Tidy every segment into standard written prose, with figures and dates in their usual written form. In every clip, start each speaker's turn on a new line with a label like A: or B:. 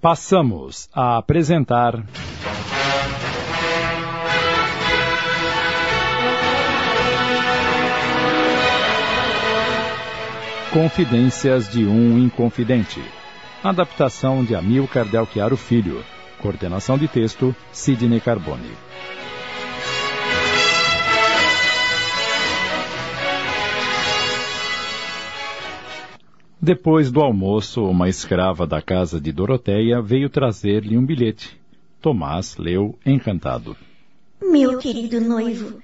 A: Passamos a apresentar... Confidências de um Inconfidente. Adaptação de Amilcar Del Chiaro Filho. Coordenação de texto, Sidney Carbone. Depois do almoço, uma escrava da casa de Doroteia veio trazer-lhe um bilhete. Tomás leu encantado.
B: Meu querido noivo,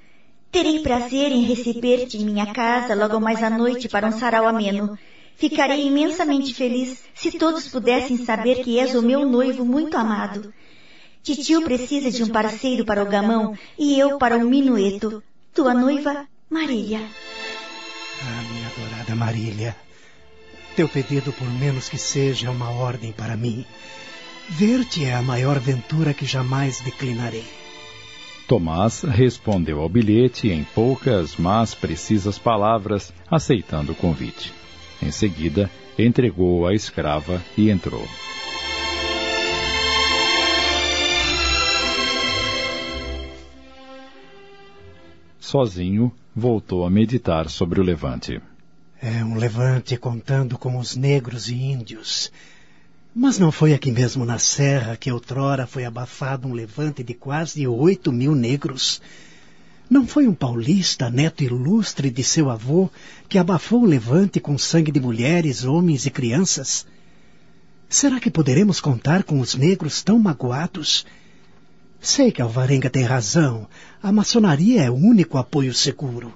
B: terei prazer em receber-te em minha casa logo mais à noite para um sarau ameno. Ficarei imensamente feliz se todos pudessem saber que és o meu noivo muito amado. Titio precisa de um parceiro para o gamão e eu para o minueto. Tua noiva, Marília.
C: Ah, minha adorada Marília. Teu pedido, por menos que seja, é uma ordem para mim. Ver-te é a maior ventura que jamais declinarei.
A: Tomás respondeu ao bilhete em poucas, mas precisas palavras, aceitando o convite. Em seguida, entregou-o à escrava e entrou. Sozinho, voltou a meditar sobre o levante.
C: É um levante contando com os negros e índios. Mas não foi aqui mesmo na serra que outrora foi abafado um levante de quase 8.000 negros. Não foi um paulista, neto ilustre de seu avô, que abafou o levante com sangue de mulheres, homens e crianças? Será que poderemos contar com os negros tão magoados? Sei que Alvarenga tem razão. A maçonaria é o único apoio seguro.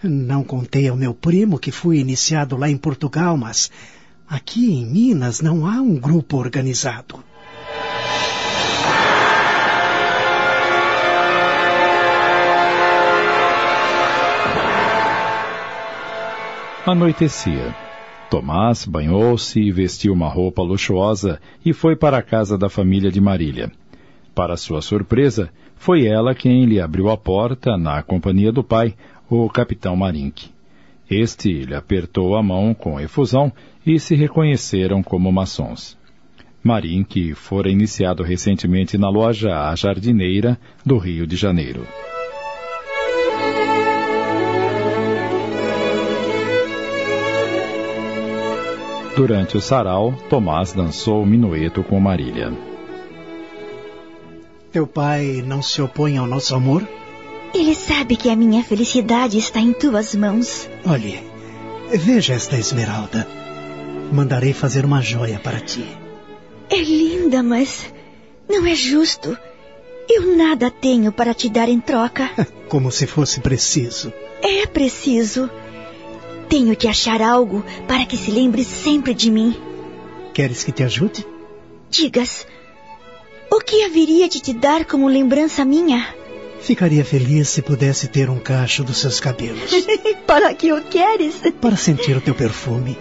C: Não contei ao meu primo que fui iniciado lá em Portugal, mas aqui em Minas não há um grupo organizado.
A: Anoitecia. Tomás banhou-se e vestiu uma roupa luxuosa e foi para a casa da família de Marília. Para sua surpresa, foi ela quem lhe abriu a porta na companhia do pai, o capitão Marink. Este lhe apertou a mão com efusão e se reconheceram como maçons. Marink fora iniciado recentemente na loja A Jardineira do Rio de Janeiro. Durante o sarau, Tomás dançou o minueto com Marília.
C: Teu pai não se opõe ao nosso amor?
B: Ele sabe que a minha felicidade está em tuas mãos.
C: Olhe, veja esta esmeralda. Mandarei fazer uma joia para ti.
B: É linda, mas não é justo. Eu nada tenho para te dar em troca.
C: Como se fosse preciso.
B: É preciso. Tenho que achar algo para que se lembre sempre de mim.
C: Queres que te ajude?
B: Digas, o que haveria de te dar como lembrança minha?
C: Ficaria feliz se pudesse ter um cacho dos seus cabelos.
B: Para que o queres?
C: Para sentir o teu perfume.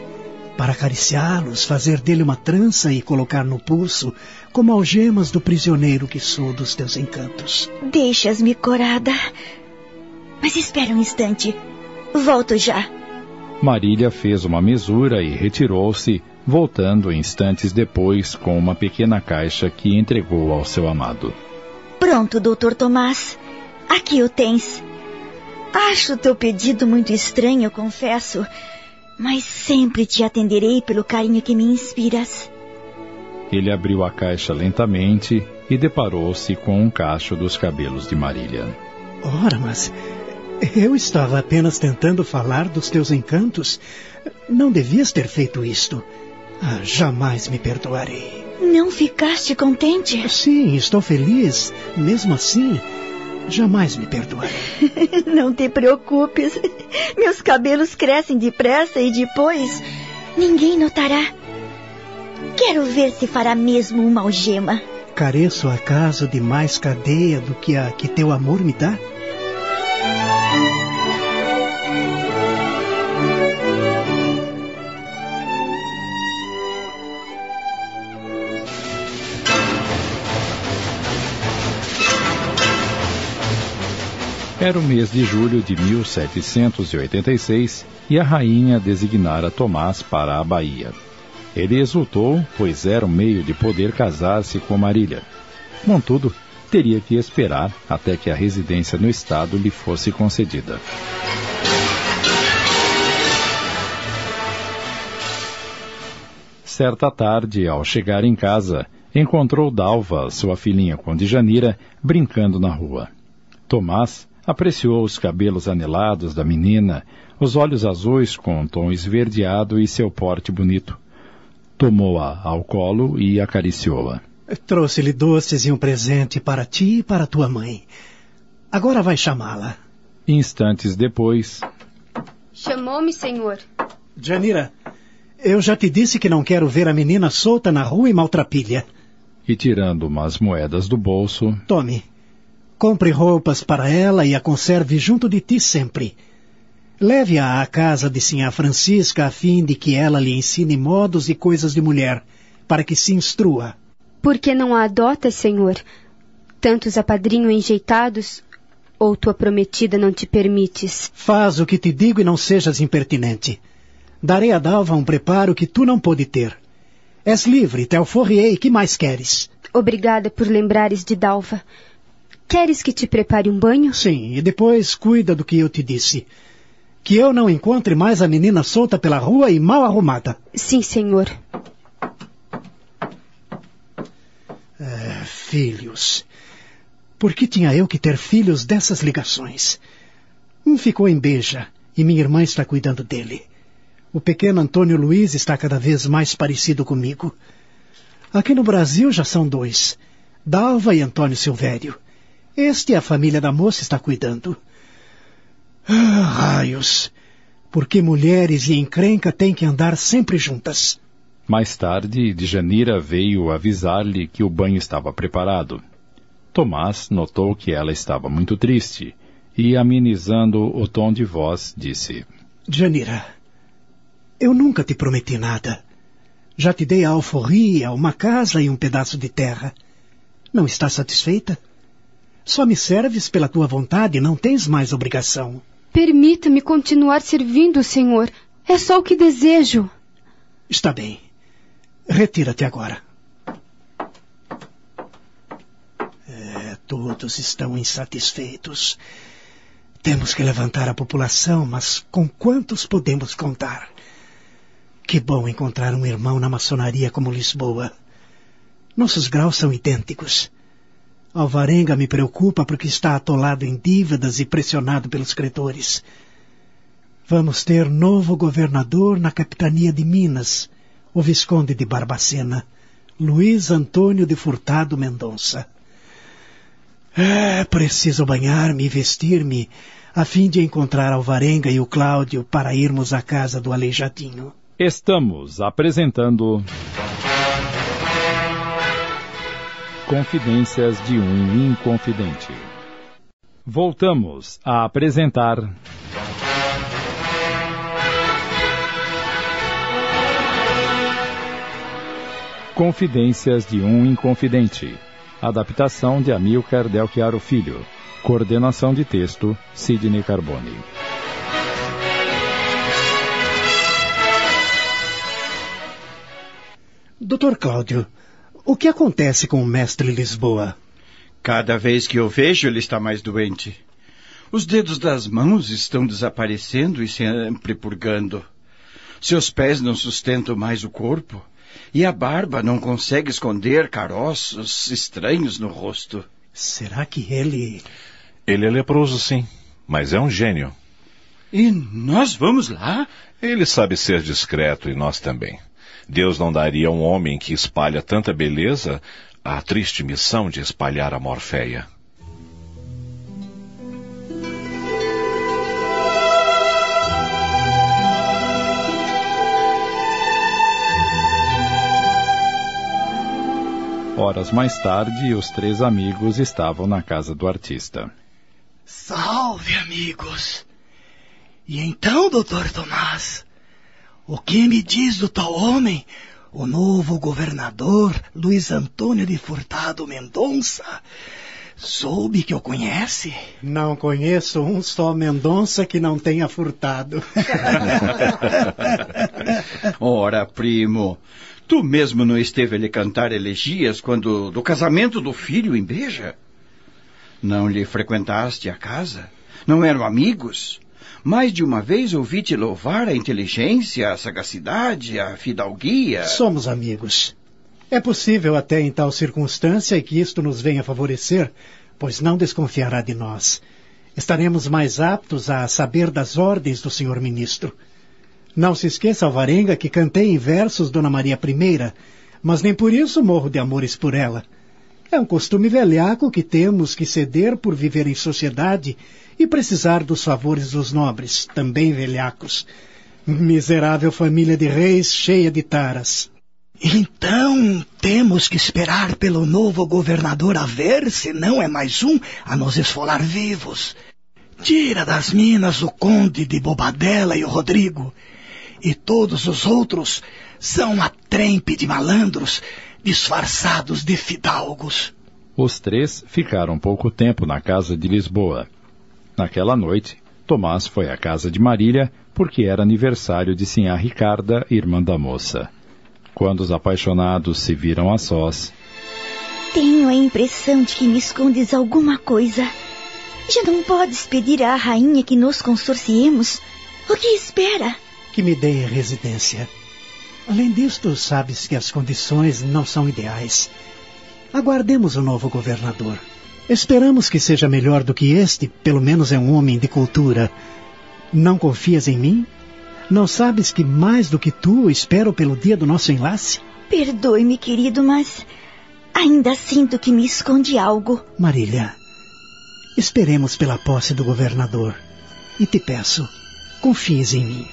C: Para acariciá-los, fazer dele uma trança e colocar no pulso, como algemas do prisioneiro que sou dos teus encantos.
B: Deixas-me corada. Mas espera um instante. Volto já.
A: Marília fez uma mesura e retirou-se, voltando instantes depois com uma pequena caixa que entregou ao seu amado.
B: Pronto, Dr. Tomás. Aqui o tens. Acho o teu pedido muito estranho, confesso, mas sempre te atenderei pelo carinho que me inspiras.
A: Ele abriu a caixa lentamente e deparou-se com um cacho dos cabelos de Marília.
C: Ora, mas eu estava apenas tentando falar dos teus encantos. Não devias ter feito isto. Jamais me perdoarei.
B: Não ficaste contente?
C: Sim, estou feliz. Mesmo assim, jamais me perdoarei.
B: Não te preocupes. Meus cabelos crescem depressa e depois ninguém notará. Quero ver se fará mesmo uma algema.
C: Careço acaso de mais cadeia do que a que teu amor me dá?
A: Era o mês de julho de 1786 e a rainha designara Tomás para a Bahia. Ele exultou, pois era um meio de poder casar-se com Marília. Contudo, teria que esperar até que a residência no estado lhe fosse concedida. Certa tarde, ao chegar em casa, encontrou Dalva, sua filhinha com Djanira, brincando na rua. Tomás apreciou os cabelos anelados da menina, os olhos azuis com um tom esverdeado e seu porte bonito. Tomou-a ao colo e acariciou-a.
C: Trouxe-lhe doces e um presente para ti e para tua mãe. Agora vai chamá-la.
A: Instantes depois...
D: Chamou-me, senhor.
C: Djanira, eu já te disse que não quero ver a menina solta na rua e maltrapilha.
A: E tirando umas moedas do bolso...
C: Tome. Compre roupas para ela e a conserve junto de ti sempre. Leve-a à casa de Sinhá Francisca a fim de que ela lhe ensine modos e coisas de mulher, para que se instrua.
D: Por que não a adotas, senhor? Tantos apadrinhos enjeitados, ou tua prometida não te permites?
C: Faz o que te digo e não sejas impertinente. Darei a Dalva um preparo que tu não pôde ter. És livre, te alforriei, que mais queres?
D: Obrigada por lembrares de Dalva. Queres que te prepare um banho?
C: Sim, e depois cuida do que eu te disse. Que eu não encontre mais a menina solta pela rua e mal arrumada.
D: Sim, senhor.
C: Filhos. Por que tinha eu que ter filhos dessas ligações? Um ficou em Beja e minha irmã está cuidando dele. O pequeno Antônio Luiz está cada vez mais parecido comigo. Aqui no Brasil já são 2. Dalva e Antônio Silvério. Este a família da moça está cuidando. Raios! Por que mulheres e encrenca têm que andar sempre juntas?
A: Mais tarde, Djanira veio avisar-lhe que o banho estava preparado. Tomás notou que ela estava muito triste e, amenizando o tom de voz, disse...
C: Djanira, eu nunca te prometi nada. Já te dei a alforria, uma casa e um pedaço de terra. Não estás satisfeita? Só me serves pela tua vontade, não tens mais obrigação.
D: Permita-me continuar servindo, senhor. É só o que desejo.
C: Está bem. Retira-te agora. Todos estão insatisfeitos. Temos que levantar a população, mas com quantos podemos contar? Que bom encontrar um irmão na maçonaria como Lisboa. Nossos graus são idênticos. Alvarenga me preocupa porque está atolado em dívidas e pressionado pelos credores. Vamos ter novo governador na capitania de Minas, o Visconde de Barbacena, Luiz Antônio de Furtado Mendonça. Preciso banhar-me e vestir-me, a fim de encontrar Alvarenga e o Cláudio para irmos à casa do Aleijadinho.
A: Estamos apresentando... Confidências de um Inconfidente. Voltamos a apresentar... Confidências de um Inconfidente. Adaptação de Amílcar Del Chiaro Filho. Coordenação de texto, Sidney Carbone.
C: Dr. Cláudio, o que acontece com o mestre Lisboa?
E: Cada vez que eu vejo, ele está mais doente. Os dedos das mãos estão desaparecendo e sempre purgando. Seus pés não sustentam mais o corpo. E a barba não consegue esconder caroços estranhos no rosto.
C: Será que ele...
F: Ele é leproso, sim, mas é um gênio.
E: E nós vamos lá?
F: Ele sabe ser discreto e nós também. Deus não daria a um homem que espalha tanta beleza a triste missão de espalhar a morféia.
A: Horas mais tarde, os 3 amigos estavam na casa do artista.
G: Salve, amigos! E então, Dr. Tomás, o que me diz do tal homem, o novo governador Luiz Antônio de Furtado Mendonça? Soube que o conhece?
C: Não conheço um só Mendonça que não tenha furtado.
E: Ora, primo, tu mesmo não esteve a lhe cantar elegias quando do casamento do filho em Beja? Não lhe frequentaste a casa? Não eram amigos? Mais de uma vez ouvi-te louvar a inteligência, a sagacidade, a fidalguia.
C: Somos amigos. É possível até em tal circunstância que isto nos venha favorecer, pois não desconfiará de nós. Estaremos mais aptos a saber das ordens do senhor ministro. Não se esqueça, Alvarenga, que cantei em versos Dona Maria I, mas nem por isso morro de amores por ela. É um costume velhaco que temos que ceder por viver em sociedade e precisar dos favores dos nobres, também velhacos. Miserável família de reis cheia de taras.
G: Então temos que esperar pelo novo governador a ver se não é mais um a nos esfolar vivos. Tira das minas o conde de Bobadela e o Rodrigo, e todos os outros são uma trempe de malandros disfarçados de fidalgos.
A: Os três ficaram pouco tempo na casa de Lisboa. Naquela noite, Tomás foi à casa de Marília porque era aniversário de sinhá Ricarda, irmã da moça. Quando os apaixonados se viram a sós...
B: Tenho a impressão de que me escondes alguma coisa. Já não podes pedir à rainha que nos consorciemos? O que espera?
C: Que me dê residência. Além disto, sabes que as condições não são ideais. Aguardemos o novo governador. Esperamos que seja melhor do que este, pelo menos é um homem de cultura. Não confias em mim? Não sabes que mais do que tu espero pelo dia do nosso enlace?
B: Perdoe-me, querido, mas ainda sinto que me esconde algo.
C: Marília, esperemos pela posse do governador. E te peço, confies em mim.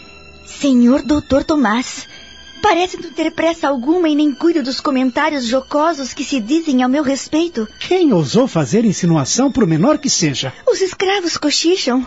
B: Senhor Doutor Tomás, parece não ter pressa alguma e nem cuida dos comentários jocosos que se dizem ao meu respeito.
C: Quem ousou fazer insinuação, por menor que seja?
B: Os escravos cochicham.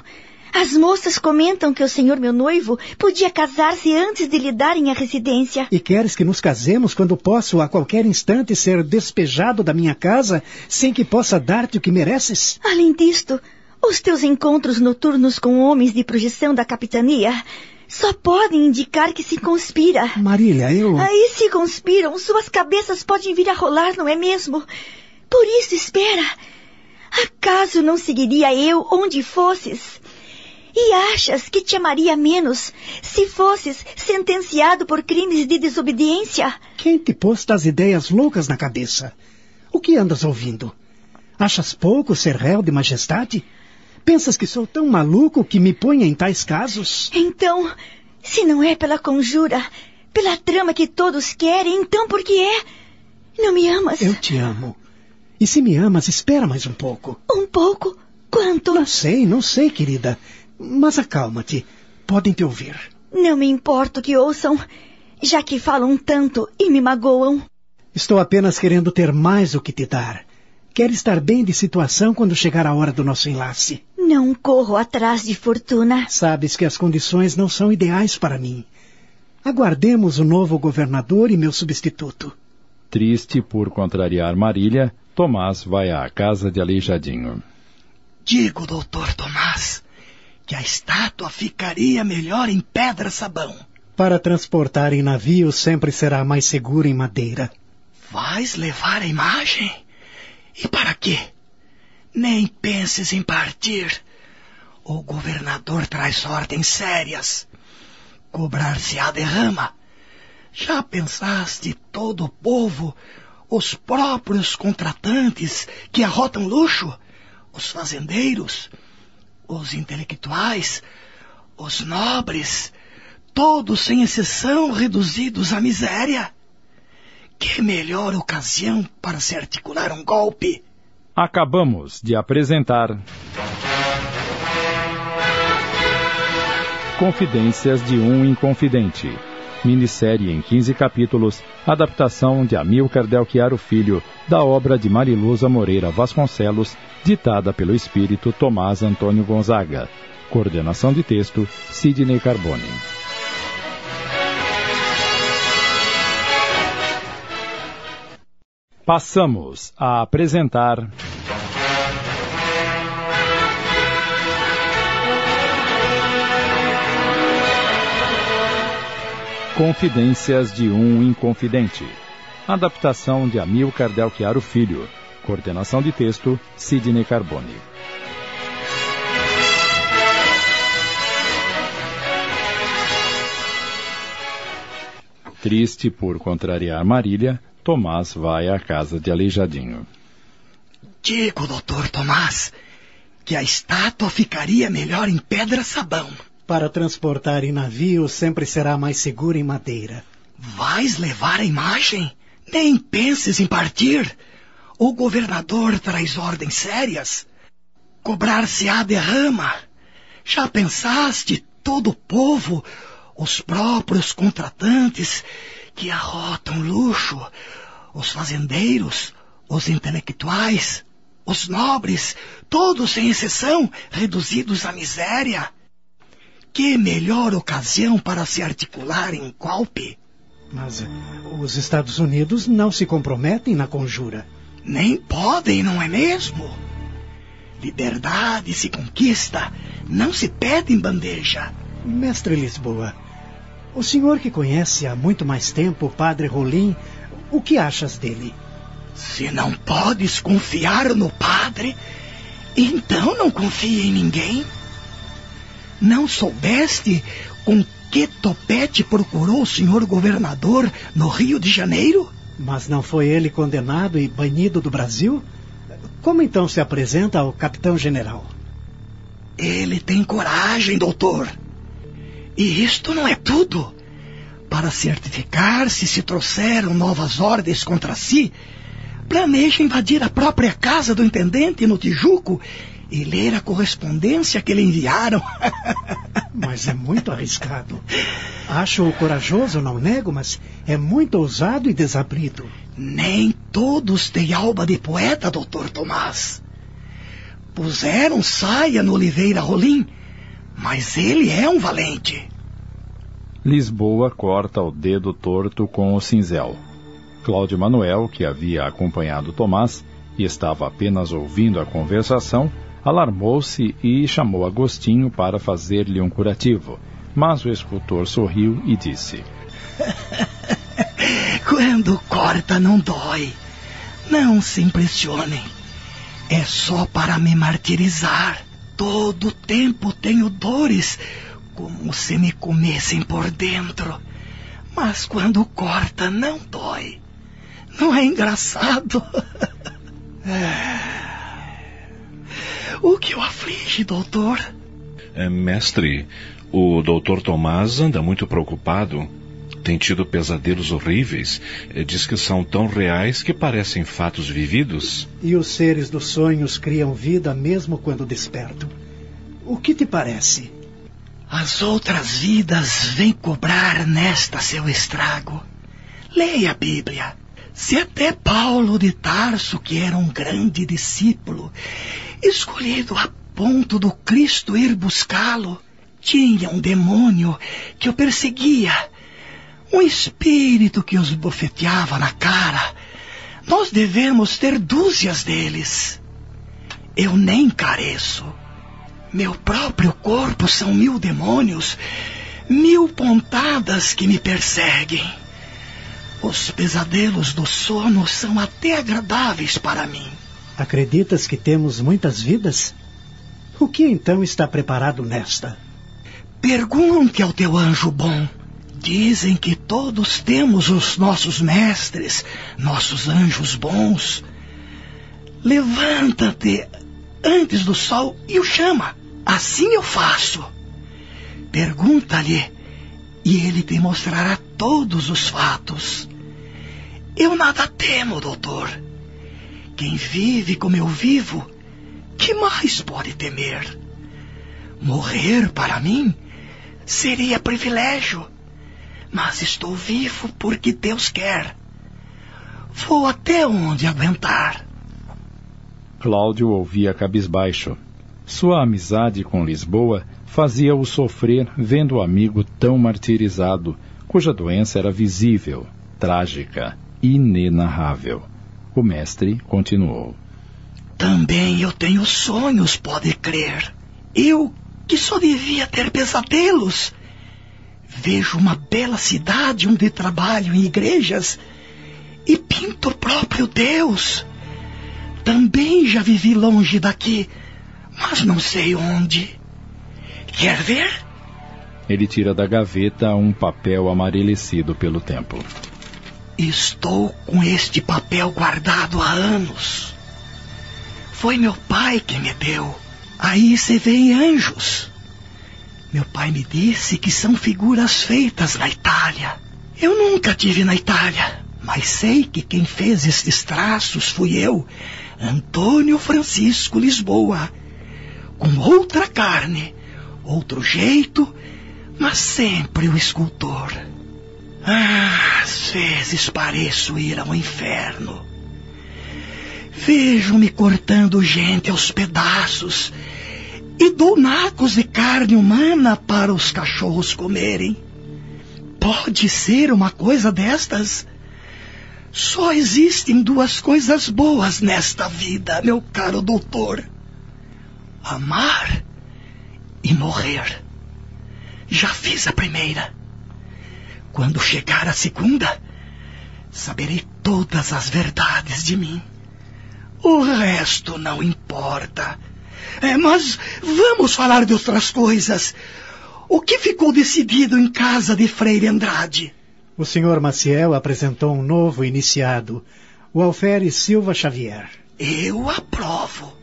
B: As moças comentam que o senhor meu noivo podia casar-se antes de lhe darem a residência.
C: E queres que nos casemos quando posso a qualquer instante ser despejado da minha casa sem que possa dar-te o que mereces?
B: Além disto, os teus encontros noturnos com homens de projeção da capitania só podem indicar que se conspira.
C: Marília,
B: Aí se conspiram, suas cabeças podem vir a rolar, não é mesmo? Por isso espera. Acaso não seguiria eu onde fosses? E achas que te amaria menos se fosses sentenciado por crimes de desobediência?
C: Quem te pôs tais ideias loucas na cabeça? O que andas ouvindo? Achas pouco ser réu de majestade? Pensas que sou tão maluco que me ponha em tais casos?
B: Então, se não é pela conjura, pela trama que todos querem, então por que é? Não me amas?
C: Eu te amo. E se me amas, espera mais um pouco.
B: Um pouco? Quanto?
C: Não sei, querida. Mas acalma-te. Podem te ouvir.
B: Não me importo que ouçam, já que falam tanto e me magoam.
C: Estou apenas querendo ter mais o que te dar. Quero estar bem de situação quando chegar a hora do nosso enlace.
B: Não corro atrás de fortuna.
C: Sabes que as condições não são ideais para mim. Aguardemos o novo governador e meu substituto.
A: Triste por contrariar Marília, Tomás vai à casa de Aleijadinho.
G: Digo, doutor Tomás, que a estátua ficaria melhor em pedra-sabão.
C: Para transportar em navio sempre será mais seguro em madeira.
G: Vais levar a imagem? E para quê? Nem penses em partir. O governador traz ordens sérias. Cobrar-se-á derrama. Já pensaste todo o povo, os próprios contratantes que arrotam luxo, os fazendeiros, os intelectuais, os nobres, todos sem exceção reduzidos à miséria? Que melhor ocasião para se articular um golpe?
A: Acabamos de apresentar Confidências de um Inconfidente. Minissérie em 15 capítulos, adaptação de Amílcar Del Chiaro Filho, da obra de Mariluza Moreira Vasconcelos, ditada pelo espírito Tomás Antônio Gonzaga. Coordenação de texto, Sidney Carbone. Passamos a apresentar Confidências de um Inconfidente. Adaptação de Amilcar Del Chiaro Filho. Coordenação de texto, Sidney Carbone. Triste por contrariar Marília, Tomás vai à casa de Aleijadinho.
G: Digo, doutor Tomás, que a estátua ficaria melhor em pedra-sabão.
C: Para transportar em navio sempre será mais seguro em madeira.
G: Vais levar a imagem? Nem penses em partir. O governador traz ordens sérias. Cobrar-se-á derrama. Já pensaste todo o povo, os próprios contratantes que arrotam luxo, os fazendeiros, os intelectuais, os nobres, todos sem exceção, reduzidos à miséria? Que melhor ocasião para se articular em golpe?
C: Mas os Estados Unidos não se comprometem na conjura.
G: Nem podem, não é mesmo? Liberdade se conquista, não se pede em bandeja.
C: Mestre Lisboa, o senhor que conhece há muito mais tempo o padre Rolim, o que achas dele?
G: Se não podes confiar no padre, então não confie em ninguém. Não soubeste com que topete procurou o senhor governador no Rio de Janeiro?
C: Mas não foi ele condenado e banido do Brasil? Como então se apresenta ao capitão-general?
G: Ele tem coragem, doutor. E isto não é tudo. Para certificar-se se trouxeram novas ordens contra si, planeja invadir a própria casa do intendente no Tijuco e ler a correspondência que lhe enviaram.
C: Mas é muito arriscado. Acho-o corajoso, não nego, mas é muito ousado e desabrido.
G: Nem todos têm alma de poeta, doutor Tomás. Puseram saia no Oliveira Rolim, mas ele é um valente.
A: Lisboa corta o dedo torto com o cinzel. Cláudio Manuel, que havia acompanhado Tomás e estava apenas ouvindo a conversação, alarmou-se e chamou Agostinho para fazer-lhe um curativo. Mas o escultor sorriu e disse:
G: Quando corta não dói. Não se impressionem. É só para me martirizar. Todo tempo tenho dores, como se me comessem por dentro. Mas quando corta não dói. Não é engraçado? O que o aflige, doutor?
F: Mestre, o doutor Tomás anda muito preocupado. Tem tido pesadelos horríveis. Diz que são tão reais que parecem fatos vividos.
C: E os seres dos sonhos criam vida mesmo quando despertam. O que te parece?
G: As outras vidas vêm cobrar nesta seu estrago. Leia a Bíblia. Se até Paulo de Tarso, que era um grande discípulo, escolhido a ponto do Cristo ir buscá-lo, tinha um demônio que o perseguia, um espírito que os bofeteava na cara. Nós devemos ter dúzias deles. Eu nem careço. Meu próprio corpo são 1000 demônios, 1000 pontadas que me perseguem. Os pesadelos do sono são até agradáveis para mim.
C: Acreditas que temos muitas vidas? O que então está preparado nesta?
G: Pergunte ao teu anjo bom. Dizem que todos temos os nossos mestres, nossos anjos bons. Levanta-te antes do sol e o chama. Assim eu faço. Pergunta-lhe e ele te mostrará todos os fatos. Eu nada temo, doutor. Quem vive como eu vivo, que mais pode temer? Morrer para mim seria privilégio, mas estou vivo porque Deus quer. Vou até onde aguentar.
A: Cláudio ouvia cabisbaixo. Sua amizade com Lisboa fazia-o sofrer vendo o amigo tão martirizado, cuja doença era visível, trágica, inenarrável. O mestre continuou:
G: Também eu tenho sonhos, pode crer. Eu, que só devia ter pesadelos, Vejo uma bela cidade onde trabalho em igrejas e pinto o próprio Deus. Também já vivi longe daqui, mas não sei onde. Quer ver?
A: Ele tira da gaveta um papel amarelecido pelo tempo.
G: Estou com este papel guardado há anos. Foi meu pai que me deu. Aí se vê anjos. Meu pai me disse que são figuras feitas na Itália. Eu nunca tive na Itália, mas sei que quem fez estes traços fui eu, Antônio Francisco Lisboa. Com outra carne, outro jeito, mas sempre o escultor. Às vezes pareço ir ao inferno. Vejo-me cortando gente aos pedaços e dou nacos de carne humana para os cachorros comerem. Pode ser uma coisa destas? Só existem duas coisas boas nesta vida, meu caro doutor: amar e morrer. Já fiz a primeira. Quando chegar a segunda, saberei todas as verdades de mim. O resto não importa. Mas vamos falar de outras coisas. O que ficou decidido em casa de Freire Andrade?
C: O Sr. Maciel apresentou um novo iniciado, o Alferes Silva Xavier.
G: Eu aprovo.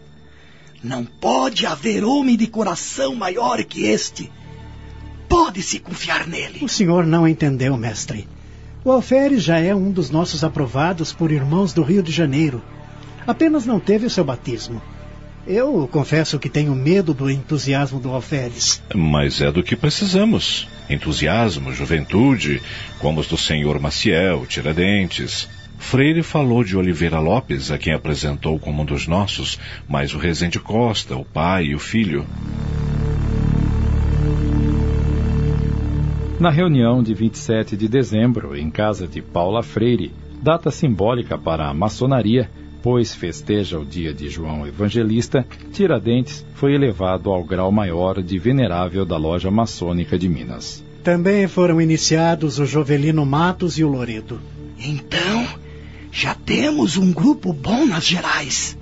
G: Não pode haver homem de coração maior que este. Pode-se confiar nele.
C: O senhor não entendeu, mestre. O Alferes já é um dos nossos aprovados por irmãos do Rio de Janeiro. Apenas não teve o seu batismo. Eu confesso que tenho medo do entusiasmo do Alferes.
F: Mas é do que precisamos. Entusiasmo, juventude, como os do senhor Maciel, Tiradentes. Freire falou de Oliveira Lopes, a quem apresentou como um dos nossos, mas o Rezende Costa, o pai e o filho.
A: Na reunião de 27 de dezembro, em casa de Paula Freire, data simbólica para a maçonaria, pois festeja o dia de João Evangelista, Tiradentes foi elevado ao grau maior de venerável da Loja Maçônica de Minas.
C: Também foram iniciados o Jovelino Matos e o Loredo.
G: Então, já temos um grupo bom nas gerais.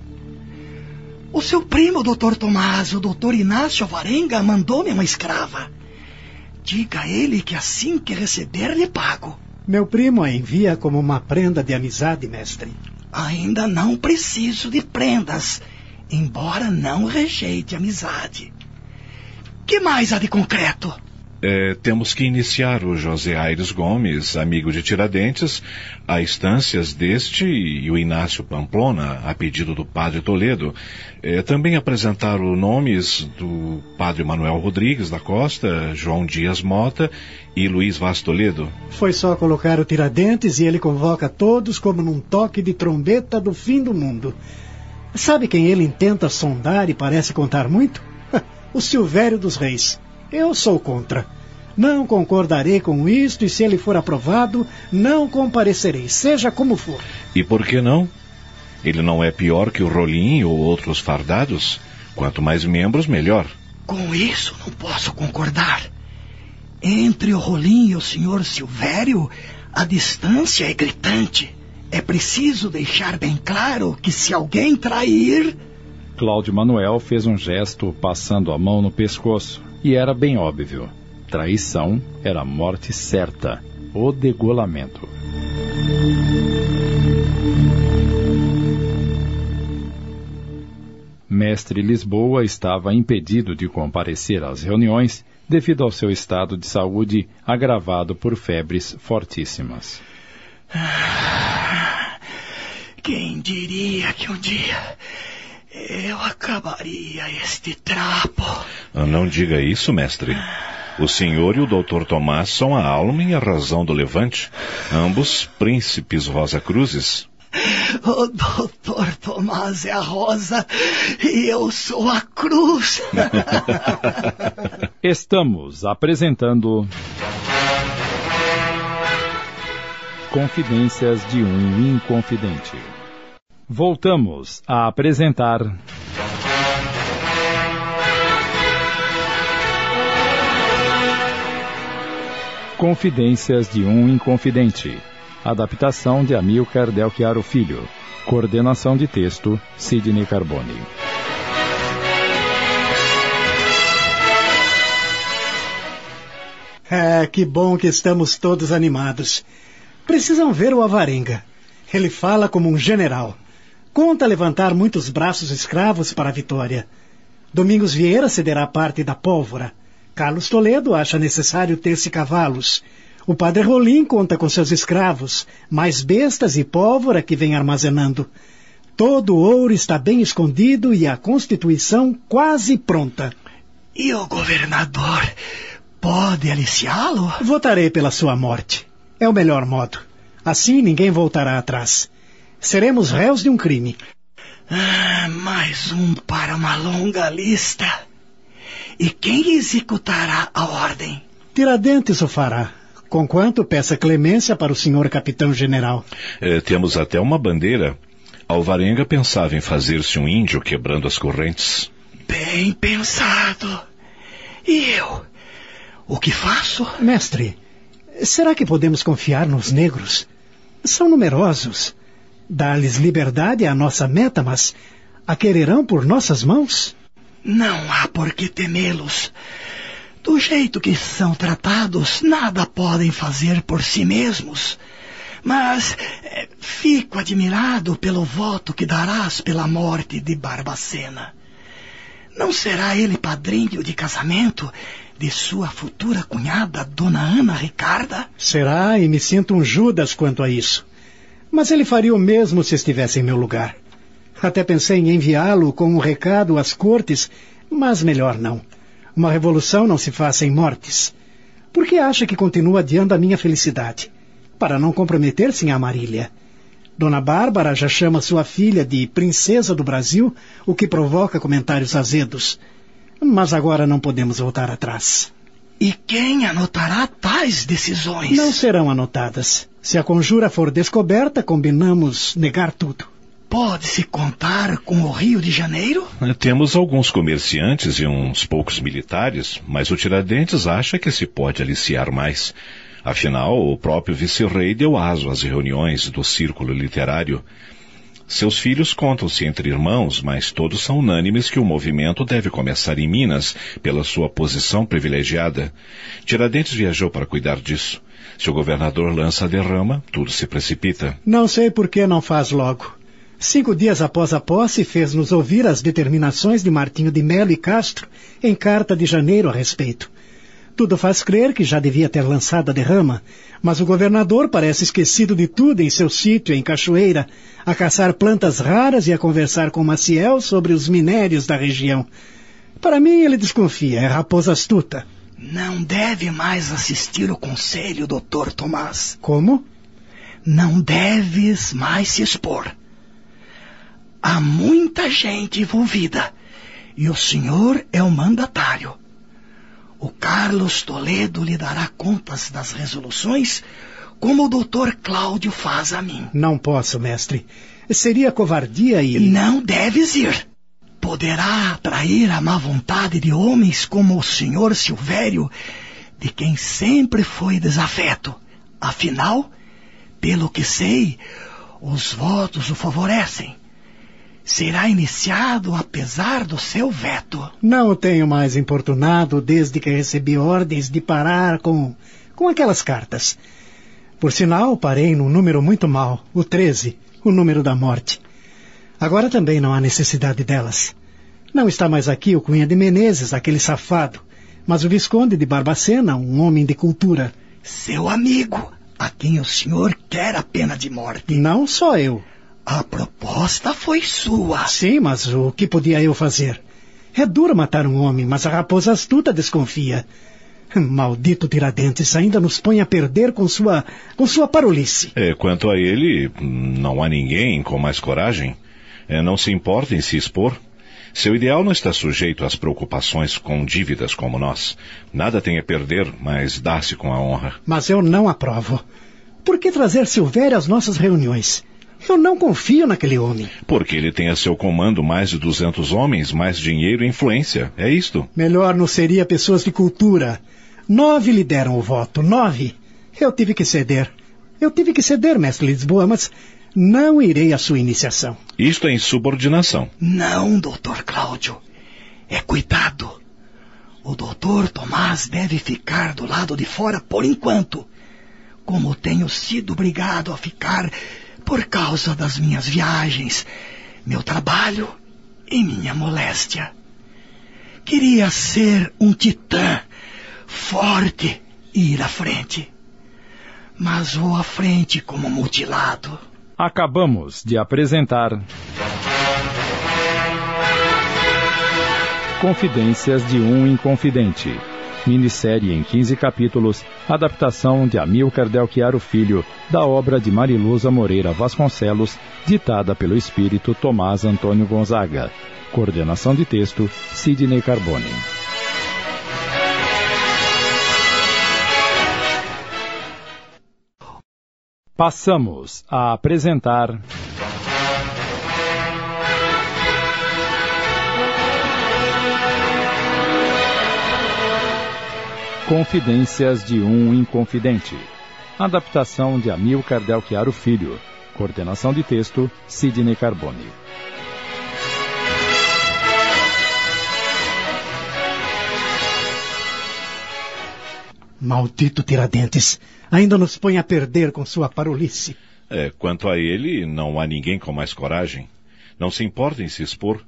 G: O seu primo, Dr. Tomás, o Dr. Inácio Alvarenga, mandou-me uma escrava. Diga a ele que assim que receber, lhe pago.
C: Meu primo a envia como uma prenda de amizade, mestre.
G: Ainda não preciso de prendas, embora não rejeite amizade. Que mais há de concreto?
F: Temos que iniciar o José Aires Gomes, amigo de Tiradentes, a instâncias deste e o Inácio Pamplona, a pedido do padre Toledo. Também apresentar os nomes do padre Manuel Rodrigues da Costa, João Dias Mota e Luiz Vaz Toledo.
C: Foi só colocar o Tiradentes e ele convoca todos como num toque de trombeta do fim do mundo. Sabe quem ele intenta sondar e parece contar muito? O Silvério dos Reis. Eu sou contra. Não concordarei com isto e se ele for aprovado, não comparecerei, seja como for.
F: E por que não? Ele não é pior que o Rolim ou outros fardados? Quanto mais membros, melhor.
G: Com isso não posso concordar. Entre o Rolim e o senhor Silvério, a distância é gritante. É preciso deixar bem claro que se alguém trair...
A: Cláudio Manuel fez um gesto passando a mão no pescoço. E era bem óbvio. Traição era a morte certa, o degolamento. Mestre Lisboa estava impedido de comparecer às reuniões devido ao seu estado de saúde agravado por febres fortíssimas.
G: Quem diria que um dia eu acabaria este trapo?
F: Não diga isso, mestre. O senhor e o doutor Tomás são a alma e a razão do levante. Ambos príncipes Rosa Cruzes.
G: O doutor Tomás é a rosa e eu sou a cruz.
A: Estamos apresentando Confidências de um Inconfidente. Voltamos a apresentar Confidências de um Inconfidente. Adaptação de Amílcar Del Chiaro Filho. Coordenação de texto, Sidney Carbone.
C: Que bom que estamos todos animados. Precisam ver o Alvarenga. Ele fala como um general. Conta levantar muitos braços escravos para a vitória. Domingos Vieira cederá parte da pólvora. Carlos Toledo acha necessário ter-se cavalos. O padre Rolim conta com seus escravos, mais bestas e pólvora que vem armazenando. Todo o ouro está bem escondido e a Constituição quase pronta.
G: E o governador pode aliciá-lo?
C: Votarei pela sua morte. É o melhor modo. Assim ninguém voltará atrás. Seremos réus de um crime.
G: Mais um para uma longa lista. E quem executará a ordem?
C: Tiradentes o fará, conquanto peça clemência para o senhor capitão-general.
F: Temos até uma bandeira. Alvarenga pensava em fazer-se um índio quebrando as correntes.
G: Bem pensado. E eu? O que faço?
C: Mestre, será que podemos confiar nos negros? São numerosos. Dar-lhes liberdade é a nossa meta, mas a quererão por nossas mãos?
G: Não há por que temê-los. Do jeito que são tratados, nada podem fazer por si mesmos. Mas fico admirado pelo voto que darás pela morte de Barbacena. Não será ele padrinho de casamento de sua futura cunhada, Dona Ana Ricarda?
C: Será, e me sinto um Judas quanto a isso. Mas ele faria o mesmo se estivesse em meu lugar. Até pensei em enviá-lo com um recado às cortes, mas melhor não. Uma revolução não se faz sem mortes. Por que acha que continuo adiando a minha felicidade? Para não comprometer-se em Amarília. Dona Bárbara já chama sua filha de princesa do Brasil, o que provoca comentários azedos. Mas agora não podemos voltar atrás.
G: E quem anotará tais decisões?
C: Não serão anotadas. Se a conjura for descoberta, combinamos negar tudo.
G: Pode-se contar com o Rio de Janeiro?
F: Temos alguns comerciantes e uns poucos militares, mas o Tiradentes acha que se pode aliciar mais. Afinal, o próprio vice-rei deu aso às reuniões do círculo literário. Seus filhos contam-se entre irmãos, mas todos são unânimes que o movimento deve começar em Minas, pela sua posição privilegiada. Tiradentes viajou para cuidar disso. Se o governador lança a derrama, tudo se precipita.
C: Não sei por que não faz logo. 5 dias após a posse, fez-nos ouvir as determinações de Martinho de Melo e Castro em carta de janeiro a respeito. Tudo faz crer que já devia ter lançado a derrama, mas o governador parece esquecido de tudo em seu sítio em Cachoeira, a caçar plantas raras e a conversar com Maciel sobre os minérios da região. Para mim, ele desconfia, é raposa astuta.
G: Não deve mais assistir o conselho, Dr. Tomás.
C: Como?
G: Não deves mais se expor. Há muita gente envolvida, e o senhor é o mandatário. O Carlos Toledo lhe dará contas das resoluções, como o doutor Cláudio faz a mim.
C: Não posso, mestre. Seria covardia e...
G: Não deves ir. Poderá atrair a má vontade de homens como o senhor Silvério, de quem sempre foi desafeto. Afinal, pelo que sei, os votos o favorecem. Será iniciado apesar do seu veto.
C: Não o tenho mais importunado desde que recebi ordens de parar com aquelas cartas. Por sinal, parei num número muito mau, o 13, o número da morte. Agora também não há necessidade delas. Não está mais aqui o Cunha de Menezes, aquele safado, mas o Visconde de Barbacena, um homem de cultura.
G: Seu amigo, a quem o senhor quer a pena de morte.
C: Não só eu.
G: A proposta foi sua.
C: Sim, mas o que podia eu fazer? É duro matar um homem, mas a raposa astuta desconfia. Maldito Tiradentes ainda nos põe a perder com sua parolice.
F: Quanto a ele, não há ninguém com mais coragem. Não se importa em se expor. Seu ideal não está sujeito às preocupações com dívidas como nós. Nada tem a perder, mas dá-se com a honra.
C: Mas eu não aprovo. Por que trazer Silvério às nossas reuniões? Eu não confio naquele homem.
F: Porque ele tem a seu comando mais de 200 homens, mais dinheiro e influência. É isto.
C: Melhor não seria pessoas de cultura. 9 lhe deram o voto, 9. Eu tive que ceder. Mestre Lisboa, mas não irei à sua iniciação.
F: Isto é insubordinação.
G: Não, doutor Cláudio. É cuidado. O doutor Tomás deve ficar do lado de fora por enquanto, como tenho sido obrigado a ficar por causa das minhas viagens, meu trabalho e minha moléstia. Queria ser um titã, forte e ir à frente. Mas vou à frente como mutilado.
A: Acabamos de apresentar Confidências de um Inconfidente, minissérie em 15 capítulos, adaptação de Amílcar Del Chiaro Filho, da obra de Mariluza Moreira Vasconcelos, ditada pelo espírito Tomás Antônio Gonzaga. Coordenação de texto, Sidney Carbone. Passamos a apresentar Confidências de um Inconfidente, adaptação de Amílcar Del Chiaro Filho, coordenação de texto, Sidney Carbone.
C: Maldito Tiradentes, ainda nos põe a perder com sua parolice.
F: Quanto a ele, não há ninguém com mais coragem. Não se importa em se expor.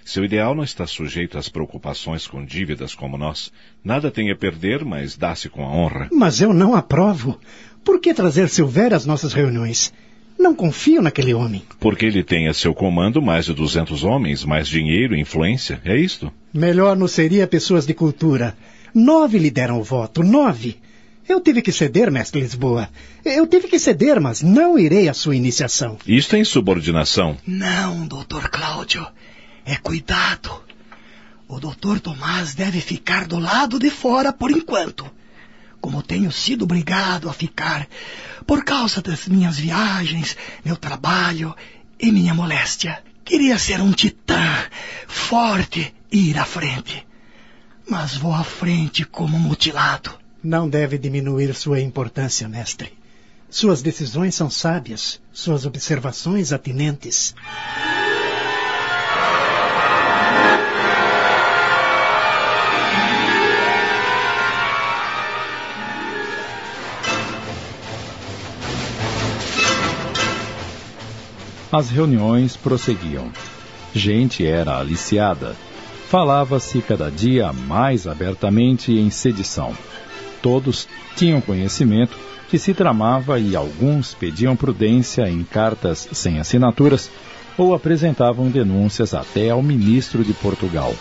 F: Seu ideal não está sujeito às preocupações com dívidas como nós. Nada tem a perder, mas dá-se com a honra.
C: Mas eu não aprovo. Por que trazer Silvério às nossas reuniões? Não confio naquele homem.
F: Porque ele tem a seu comando mais de 200 homens, mais dinheiro e influência. É isto?
C: Melhor não seria pessoas de cultura. 9 lhe deram o voto, 9. Eu tive que ceder, mestre Lisboa. Eu tive que ceder, mas não irei à sua iniciação.
F: Isto é insubordinação.
G: Não, doutor Cláudio. É cuidado. O doutor Tomás deve ficar do lado de fora por enquanto, como tenho sido obrigado a ficar por causa das minhas viagens, meu trabalho e minha moléstia. Queria ser um titã, forte e ir à frente. Mas vou à frente como mutilado.
C: Não deve diminuir sua importância, mestre. Suas decisões são sábias, suas observações atinentes.
A: As reuniões prosseguiam. Gente era aliciada. Falava-se cada dia mais abertamente em sedição. Todos tinham conhecimento que se tramava e alguns pediam prudência em cartas sem assinaturas ou apresentavam denúncias até ao ministro de Portugal.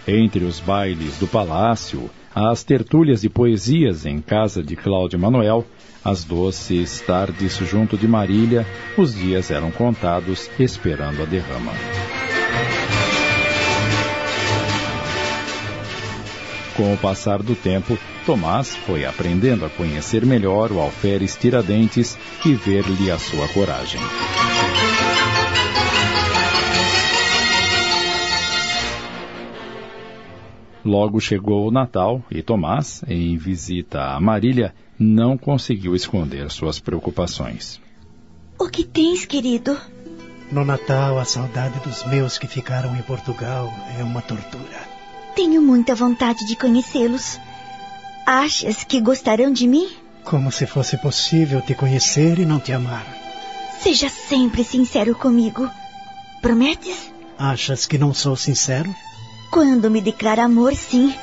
A: Entre os bailes do palácio, as tertúlias de poesias em casa de Cláudio Manuel, as doces tardes junto de Marília, os dias eram contados esperando a derrama. Com o passar do tempo, Tomás foi aprendendo a conhecer melhor o alferes Tiradentes e ver-lhe a sua coragem. Logo chegou o Natal e Tomás, em visita a Marília, não conseguiu esconder suas preocupações.
B: O que tens, querido?
C: No Natal, a saudade dos meus que ficaram em Portugal é uma tortura.
B: Tenho muita vontade de conhecê-los. Achas que gostarão de mim?
C: Como se fosse possível te conhecer e não te amar.
B: Seja sempre sincero comigo. Prometes?
C: Achas que não sou sincero?
B: Quando me declara amor, sim.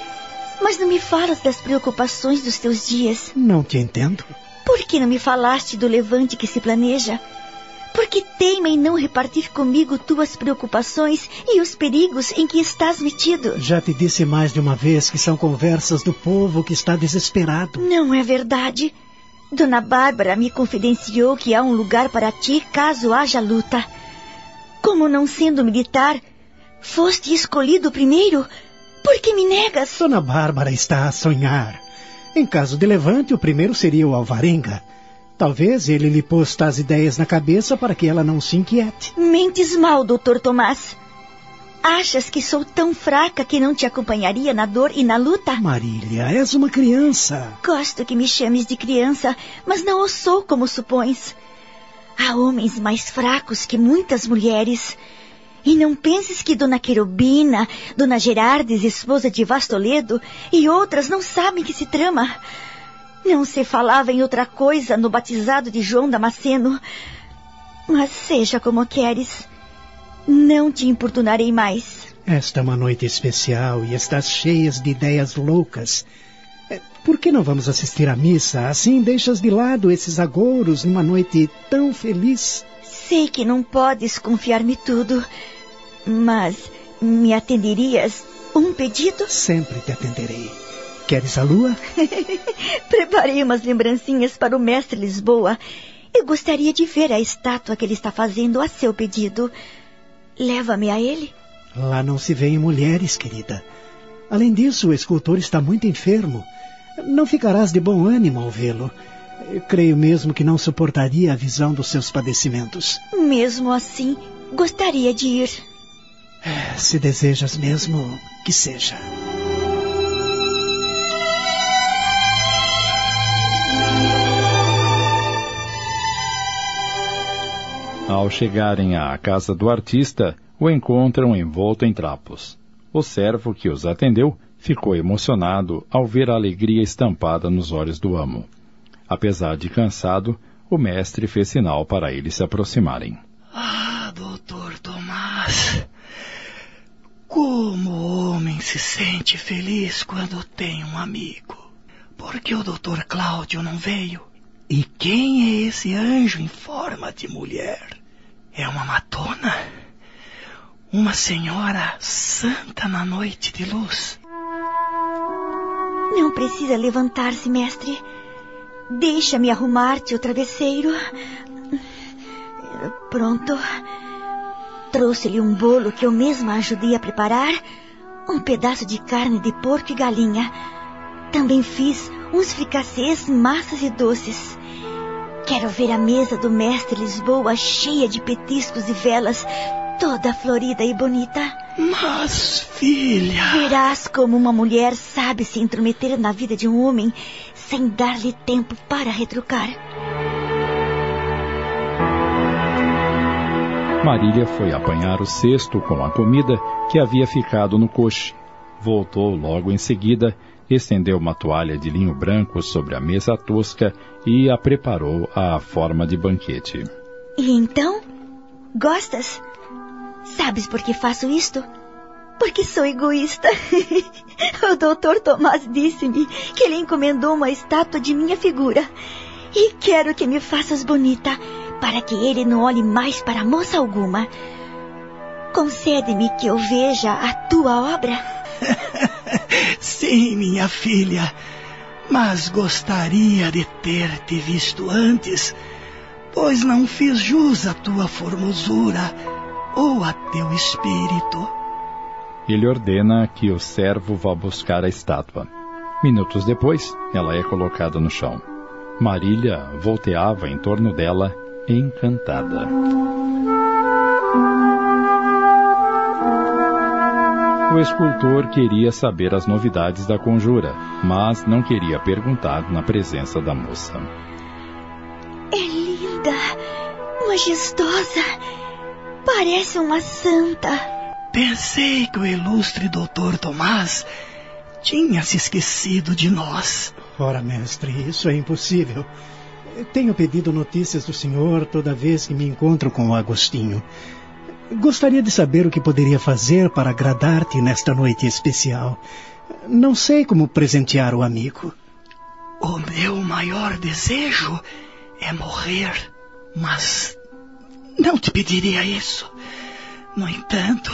B: Mas não me falas das preocupações dos teus dias.
C: Não te entendo.
B: Por que não me falaste do levante que se planeja? Por que teima em não repartir comigo tuas preocupações e os perigos em que estás metido?
C: Já te disse mais de uma vez que são conversas do povo que está desesperado.
B: Não é verdade. Dona Bárbara me confidenciou que há um lugar para ti caso haja luta. Como não sendo militar, foste escolhido primeiro? Por que me negas?
C: Dona Bárbara está a sonhar. Em caso de levante, o primeiro seria o Alvarenga. Talvez ele lhe pôs tais ideias na cabeça para que ela não se inquiete.
B: Mentes mal, doutor Tomás. Achas que sou tão fraca que não te acompanharia na dor e na luta?
C: Marília, és uma criança.
B: Gosto que me chames de criança, mas não o sou como supões. Há homens mais fracos que muitas mulheres. E não penses que Dona Querubina, Dona Gerardes, esposa de Vaz Toledo, e outras não sabem que se trama. Não se falava em outra coisa no batizado de João Damasceno. Mas seja como queres, não te importunarei mais.
C: Esta é uma noite especial e estás cheia de ideias loucas. Por que não vamos assistir à missa? Assim deixas de lado esses agouros numa noite tão feliz.
B: Sei que não podes confiar-me tudo, mas me atenderias um pedido?
C: Sempre te atenderei. Queres a lua?
B: Preparei umas lembrancinhas para o mestre Lisboa. Eu gostaria de ver a estátua que ele está fazendo a seu pedido. Leva-me a ele?
C: Lá não se vêem mulheres, querida. Além disso, o escultor está muito enfermo. Não ficarás de bom ânimo ao vê-lo. Eu creio mesmo que não suportaria a visão dos seus padecimentos.
B: Mesmo assim, gostaria de ir.
C: Se desejas mesmo que seja.
A: Ao chegarem à casa do artista, o encontram envolto em trapos. O servo que os atendeu ficou emocionado ao ver a alegria estampada nos olhos do amo. Apesar de cansado, o mestre fez sinal para eles se aproximarem.
G: Ah, doutor Tomás, como o homem se sente feliz quando tem um amigo. Por que o doutor Cláudio não veio? E quem é esse anjo em forma de mulher? É uma matona? Uma senhora santa na noite de luz?
B: Não precisa levantar-se, mestre. Deixa-me arrumar-te o travesseiro. Pronto. Trouxe-lhe um bolo que eu mesma ajudei a preparar, um pedaço de carne de porco e galinha. Também fiz uns fricassês, massas e doces. Quero ver a mesa do mestre Lisboa cheia de petiscos e velas, toda florida e bonita.
G: Mas, filha...
B: Verás como uma mulher sabe se intrometer na vida de um homem sem dar-lhe tempo para retrucar.
A: Marília foi apanhar o cesto com a comida que havia ficado no coche. Voltou logo em seguida, estendeu uma toalha de linho branco sobre a mesa tosca e a preparou à forma de banquete.
B: E então? Gostas? Sabes por que faço isto? Porque sou egoísta. O doutor Tomás disse-me que ele encomendou uma estátua de minha figura. E quero que me faças bonita, para que ele não olhe mais para moça alguma. Concede-me que eu veja a tua obra.
G: Sim, minha filha, mas gostaria de ter te visto antes, pois não fiz jus à tua formosura ou a teu espírito.
A: Ele ordena que o servo vá buscar a estátua. Minutos depois, ela é colocada no chão. Marília volteava em torno dela, encantada. O escultor queria saber as novidades da conjura, mas não queria perguntar na presença da moça.
B: É linda, majestosa, parece uma santa.
G: Pensei que o ilustre doutor Tomás tinha se esquecido de nós.
C: Ora, mestre, isso é impossível. Tenho pedido notícias do senhor toda vez que me encontro com o Agostinho. Gostaria de saber o que poderia fazer para agradar-te nesta noite especial. Não sei como presentear o amigo.
G: O meu maior desejo é morrer, mas não te pediria isso. No entanto...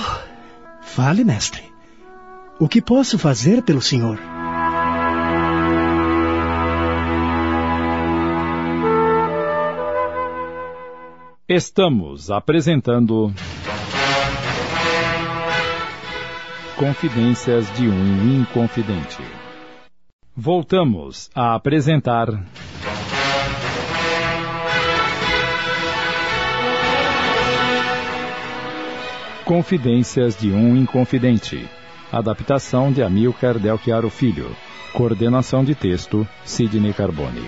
C: Fale, mestre. O que posso fazer pelo senhor?
A: Estamos apresentando Confidências de um Inconfidente. Voltamos a apresentar Confidências de um Inconfidente. Adaptação de Amílcar Del Chiaro Filho. Coordenação de texto, Sidney Carbone.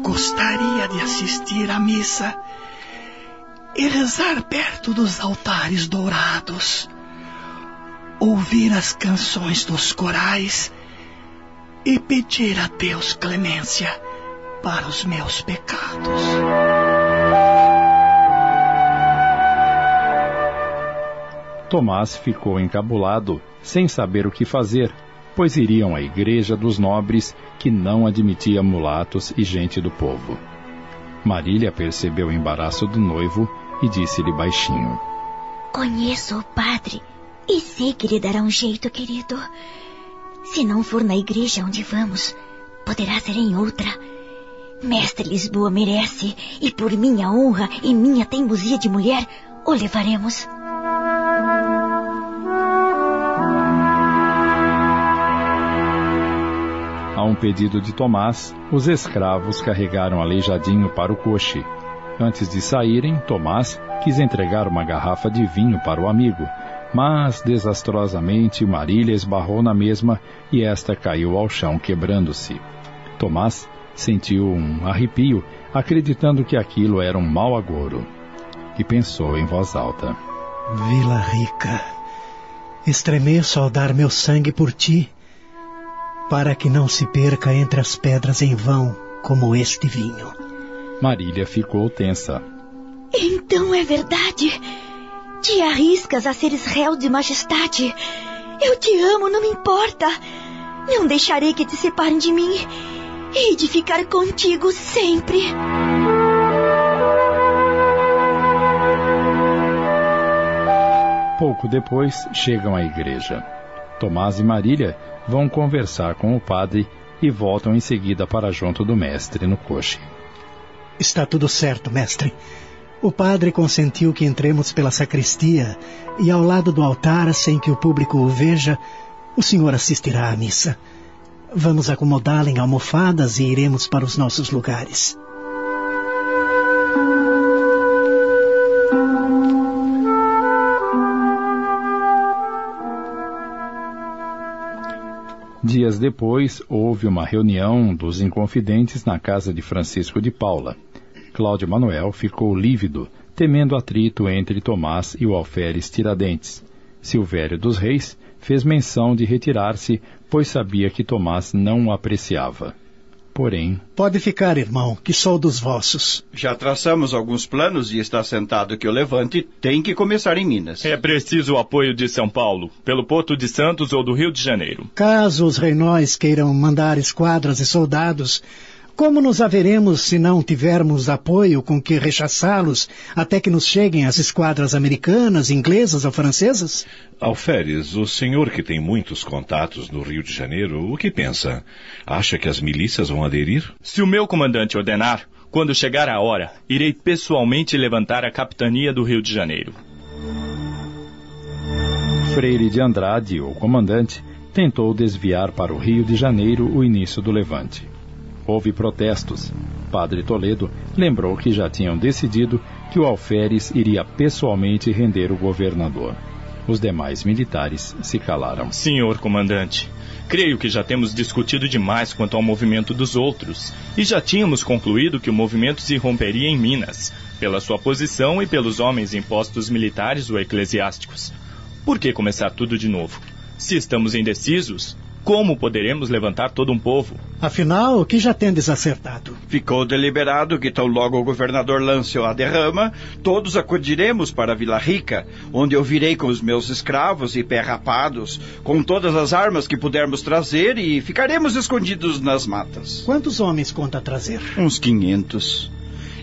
G: Gostaria de assistir à missa e rezar perto dos altares dourados, ouvir as canções dos corais e pedir a Deus clemência para os meus pecados.
A: Tomás ficou encabulado, sem saber o que fazer, pois iriam à igreja dos nobres, que não admitia mulatos e gente do povo. Marília percebeu o embaraço do noivo e disse-lhe baixinho:
B: Conheço o padre e sei que lhe dará um jeito, querido. Se não for na igreja onde vamos, poderá ser em outra. Mestre Lisboa merece, e por minha honra e minha teimosia de mulher, o levaremos.
A: A um pedido de Tomás, os escravos carregaram Aleijadinho para o coche. Antes de saírem, Tomás quis entregar uma garrafa de vinho para o amigo, mas, desastrosamente, Marília esbarrou na mesma e esta caiu ao chão, quebrando-se. Tomás sentiu um arrepio, acreditando que aquilo era um mau agouro, e pensou em voz alta:
C: Vila Rica, estremeço ao dar meu sangue por ti, para que não se perca entre as pedras em vão, como este vinho.
A: Marília ficou tensa.
B: Então é verdade. Te arriscas a seres réu de majestade. Eu te amo, não me importa. Não deixarei que te separem de mim. Hei de ficar contigo sempre.
A: Pouco depois, chegam à igreja. Tomás e Marília vão conversar com o padre e voltam em seguida para junto do mestre no coche.
C: Está tudo certo, mestre. O padre consentiu que entremos pela sacristia e ao lado do altar, sem que o público o veja, o senhor assistirá à missa. Vamos acomodá-la em almofadas e iremos para os nossos lugares.
A: Dias depois, houve uma reunião dos Inconfidentes na casa de Francisco de Paula. Cláudio Manuel ficou lívido, temendo atrito entre Tomás e o alferes Tiradentes. Silvério dos Reis fez menção de retirar-se, pois sabia que Tomás não o apreciava. Porém...
C: Pode ficar, irmão, que sou dos vossos.
E: Já traçamos alguns planos e está sentado que o levante tem que começar em Minas.
H: É preciso o apoio de São Paulo, pelo Porto de Santos ou do Rio de Janeiro.
C: Caso os reinóis queiram mandar esquadras e soldados, como nos haveremos se não tivermos apoio com que rechaçá-los até que nos cheguem as esquadras americanas, inglesas ou francesas?
F: Alferes, o senhor que tem muitos contatos no Rio de Janeiro, o que pensa? Acha que as milícias vão aderir?
H: Se o meu comandante ordenar, quando chegar a hora, irei pessoalmente levantar a capitania do Rio de Janeiro.
A: Freire de Andrade, o comandante, tentou desviar para o Rio de Janeiro o início do levante. Houve protestos. Padre Toledo lembrou que já tinham decidido que o alferes iria pessoalmente render o governador. Os demais militares se calaram.
H: Senhor comandante, creio que já temos discutido demais quanto ao movimento dos outros, e já tínhamos concluído que o movimento se romperia em Minas, pela sua posição e pelos homens em postos militares ou eclesiásticos. Por que começar tudo de novo? Se estamos indecisos, como poderemos levantar todo um povo?
C: Afinal, o que já tendes acertado?
E: Ficou deliberado que tão logo o governador lance a derrama, todos acudiremos para Vila Rica, onde eu virei com os meus escravos e pé rapados, com todas as armas que pudermos trazer e ficaremos escondidos nas matas.
C: Quantos homens conta trazer?
E: Uns 500.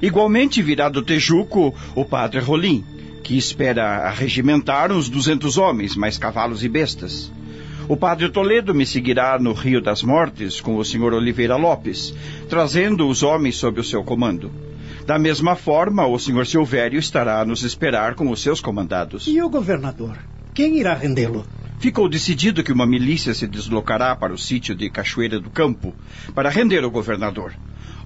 E: Igualmente virá do Tejuco o padre Rolim, que espera arregimentar uns 200 homens, mais cavalos e bestas. O padre Toledo me seguirá no Rio das Mortes com o senhor Oliveira Lopes, trazendo os homens sob o seu comando. Da mesma forma, o senhor Silvério estará a nos esperar com os seus comandados.
C: E o governador? quem irá rendê-lo?
E: Ficou decidido que uma milícia se deslocará para o sítio de Cachoeira do Campo para render o governador.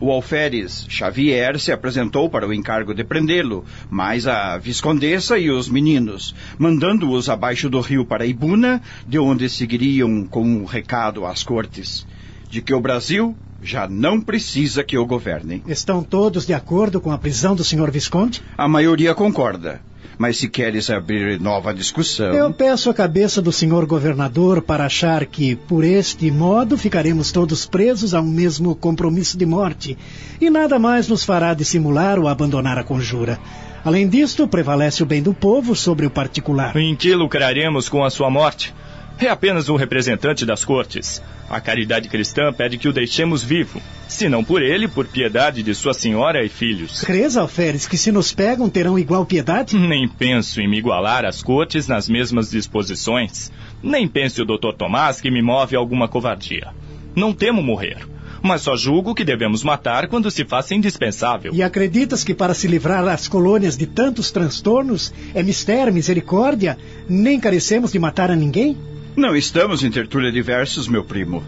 E: O alferes Xavier se apresentou para o encargo de prendê-lo, mas a viscondessa e os meninos, mandando-os abaixo do rio Paraibuna, de onde seguiriam com um recado às cortes, de que o Brasil já não precisa que o governem.
C: Estão todos de acordo com a prisão do senhor Visconde?
E: A maioria concorda. Mas se queres abrir nova discussão...
C: Eu peço a cabeça do senhor governador para achar que, por este modo, ficaremos todos presos a um mesmo compromisso de morte, e nada mais nos fará dissimular ou abandonar a conjura. Além disto, prevalece o bem do povo sobre o particular.
H: Em que lucraremos com a sua morte? É apenas um representante das cortes. A caridade cristã pede que o deixemos vivo. Se não por ele, por piedade de sua senhora e filhos.
C: Crês, alferes, que se nos pegam terão igual piedade?
H: Nem penso em me igualar às cortes nas mesmas disposições. Nem pense o Dr. Tomás que me move alguma covardia. Não temo morrer, mas só julgo que devemos matar quando se faça indispensável.
C: E acreditas que para se livrar as colônias de tantos transtornos é mister, misericórdia, nem carecemos de matar a ninguém?
E: Não estamos em tertúlia de versos, meu primo.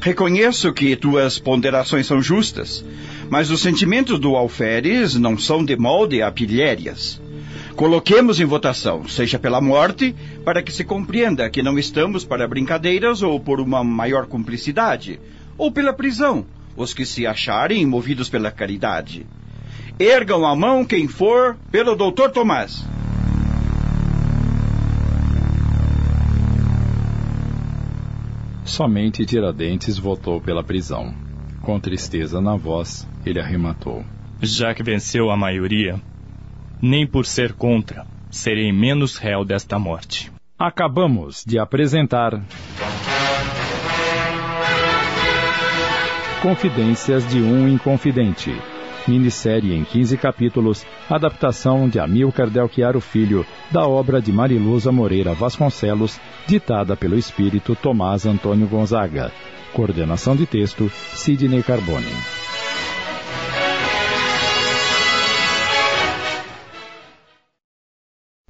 E: Reconheço que tuas ponderações são justas, mas os sentimentos do alferes não são de molde a pilhérias. Coloquemos em votação, seja pela morte, para que se compreenda que não estamos para brincadeiras ou por uma maior cumplicidade, ou pela prisão, os que se acharem movidos pela caridade. Ergam a mão quem for pelo Dr. Tomás.
A: Somente Tiradentes votou pela prisão. Com tristeza na voz, ele arrematou:
H: Já que venceu a maioria, nem por ser contra, serei menos réu desta morte.
A: Acabamos de apresentar Confidências de um Inconfidente. Minissérie em 15 capítulos, adaptação de Amílcar Del Chiaro Filho, da obra de Mariluza Moreira Vasconcelos, ditada pelo espírito Tomás Antônio Gonzaga. Coordenação de texto, Sidney Carbone.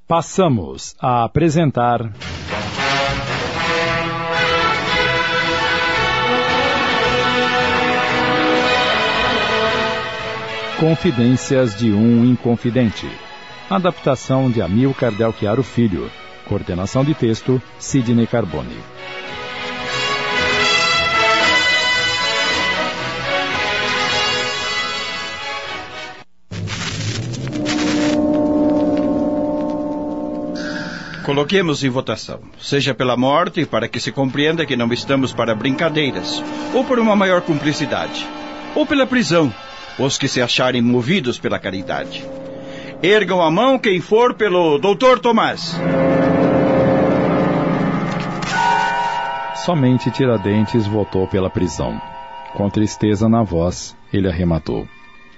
A: Passamos a apresentar... Confidências de um Inconfidente. Adaptação de Amílcar Del Chiaro Filho. Coordenação de texto, Sidney Carbone.
E: Coloquemos em votação, seja pela morte, para que se compreenda que não estamos para brincadeiras, ou por uma maior cumplicidade, ou pela prisão, os que se acharem movidos pela caridade. Ergam a mão quem for pelo Dr. Tomás.
A: Somente Tiradentes votou pela prisão. Com tristeza na voz, ele arrematou: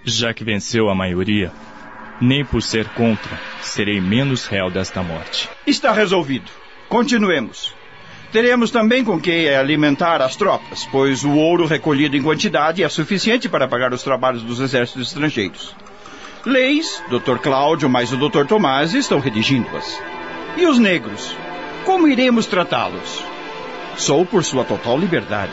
H: Já que venceu a maioria, nem por ser contra, serei menos réu desta morte.
E: Está resolvido. Continuemos. Teremos também com que alimentar as tropas, pois o ouro recolhido em quantidade é suficiente para pagar os trabalhos dos exércitos estrangeiros. Leis, Dr. Cláudio mais o Dr. Tomás estão redigindo-as. E os negros? Como iremos tratá-los? Sou por sua total liberdade.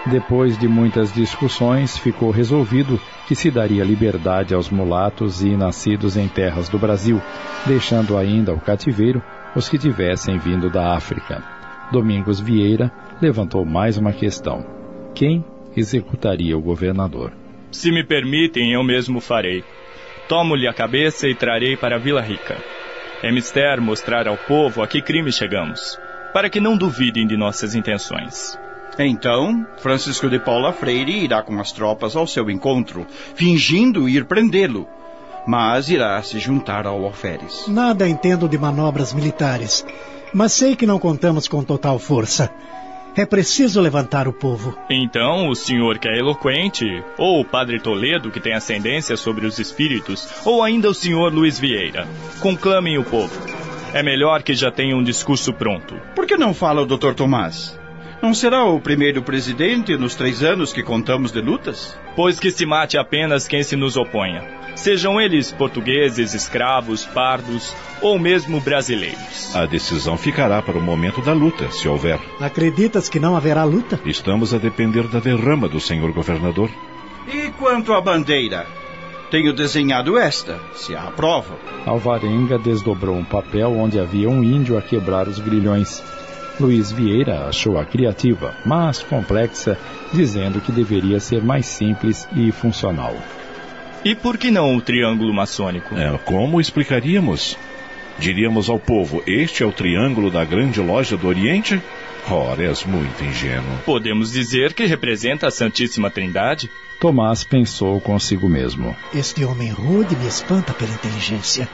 A: Depois de muitas discussões, ficou resolvido que se daria liberdade aos mulatos e nascidos em terras do Brasil, deixando ainda ao cativeiro os que tivessem vindo da África. Domingos Vieira levantou mais uma questão: quem executaria o governador?
H: Se me permitem, eu mesmo farei. Tomo-lhe a cabeça e trarei para a Vila Rica. É mister mostrar ao povo a que crime chegamos, para que não duvidem de nossas intenções.
E: Então, Francisco de Paula Freire irá com as tropas ao seu encontro, fingindo ir prendê-lo, mas irá se juntar ao alferes.
C: Nada entendo de manobras militares, mas sei que não contamos com total força. É preciso levantar o povo.
H: Então, o senhor que é eloquente, ou o padre Toledo, que tem ascendência sobre os espíritos, ou ainda o senhor Luiz Vieira, conclamem o povo. É melhor que já tenha um discurso pronto.
E: Por que não fala o Dr. Tomás? Não será o primeiro presidente nos 3 anos que contamos de lutas?
H: Pois que se mate apenas quem se nos oponha. Sejam eles portugueses, escravos, pardos ou mesmo brasileiros.
F: A decisão ficará para o momento da luta, se houver.
C: Acreditas que não haverá luta?
F: Estamos a depender da derrama do senhor governador.
E: E quanto à bandeira? Tenho desenhado esta, se a aprovam.
A: Alvarenga desdobrou um papel onde havia um índio a quebrar os grilhões. Luiz Vieira achou-a criativa, mas complexa, dizendo que deveria ser mais simples e funcional.
H: E por que não o triângulo maçônico?
F: Como explicaríamos? Diríamos ao povo, este é o triângulo da grande loja do Oriente? Ora, és muito ingênuo.
H: Podemos dizer que representa a Santíssima Trindade?
A: Tomás pensou consigo mesmo.
C: Este homem rude me espanta pela inteligência.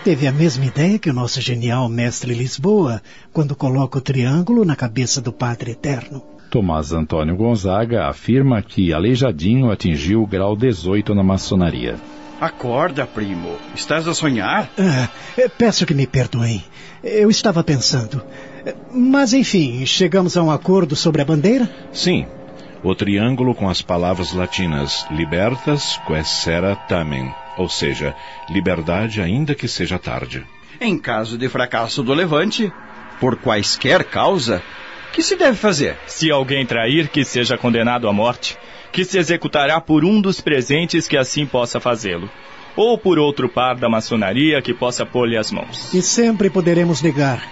C: Teve a mesma ideia que o nosso genial mestre Lisboa, quando coloca o triângulo na cabeça do Padre Eterno.
A: Tomás Antônio Gonzaga afirma que Aleijadinho atingiu o grau 18 na maçonaria.
E: Acorda, primo. Estás a sonhar?
C: Peço que me perdoem. Eu estava pensando. Mas, enfim, chegamos a um acordo sobre a bandeira?
F: Sim. O triângulo com as palavras latinas libertas quaesera tamen, ou seja, liberdade ainda que seja tarde.
E: Em caso de fracasso do levante, por quaisquer causa, que se deve fazer?
H: Se alguém trair, que seja condenado à morte, que se executará por um dos presentes que assim possa fazê-lo, ou por outro par da maçonaria que possa pôr-lhe as mãos.
C: E sempre poderemos negar,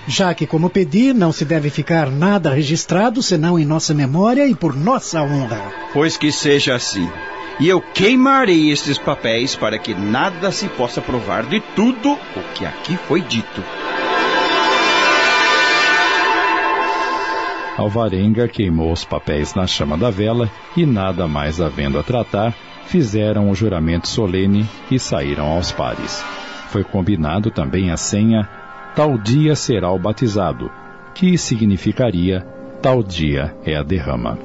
C: já que, como pedi, não se deve ficar nada registrado senão em nossa memória e por nossa honra.
E: Pois que seja assim. E eu queimarei estes papéis para que nada se possa provar de tudo o que aqui foi dito.
A: Alvarenga queimou os papéis na chama da vela e, nada mais havendo a tratar, fizeram o juramento solene e saíram aos pares. Foi combinado também a senha "Tal dia será o batizado", que significaria "Tal dia é a derrama".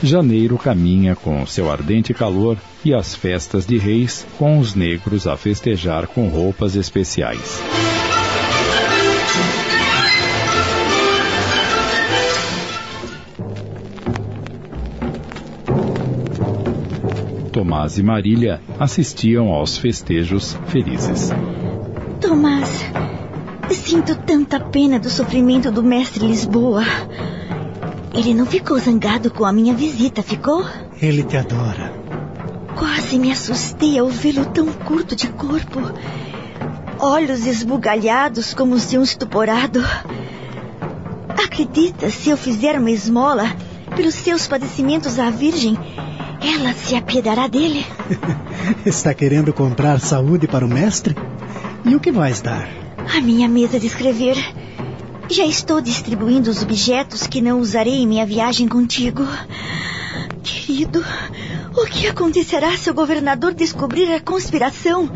A: Janeiro caminha com seu ardente calor e as festas de reis, com os negros a festejar com roupas especiais. Tomás e Marília assistiam aos festejos felizes.
B: Tomás, sinto tanta pena do sofrimento do mestre Lisboa. Ele não ficou zangado com a minha visita, ficou?
C: Ele te adora.
B: Quase me assustei ao vê-lo tão curto de corpo. Olhos esbugalhados como se um estuporado. Acredita, se eu fizer uma esmola pelos seus padecimentos à Virgem, ela se apiedará dele?
C: Está querendo comprar saúde para o mestre? E o que vais dar?
B: A minha mesa de escrever. Já estou distribuindo os objetos que não usarei em minha viagem contigo. Querido, o que acontecerá se o governador descobrir a conspiração?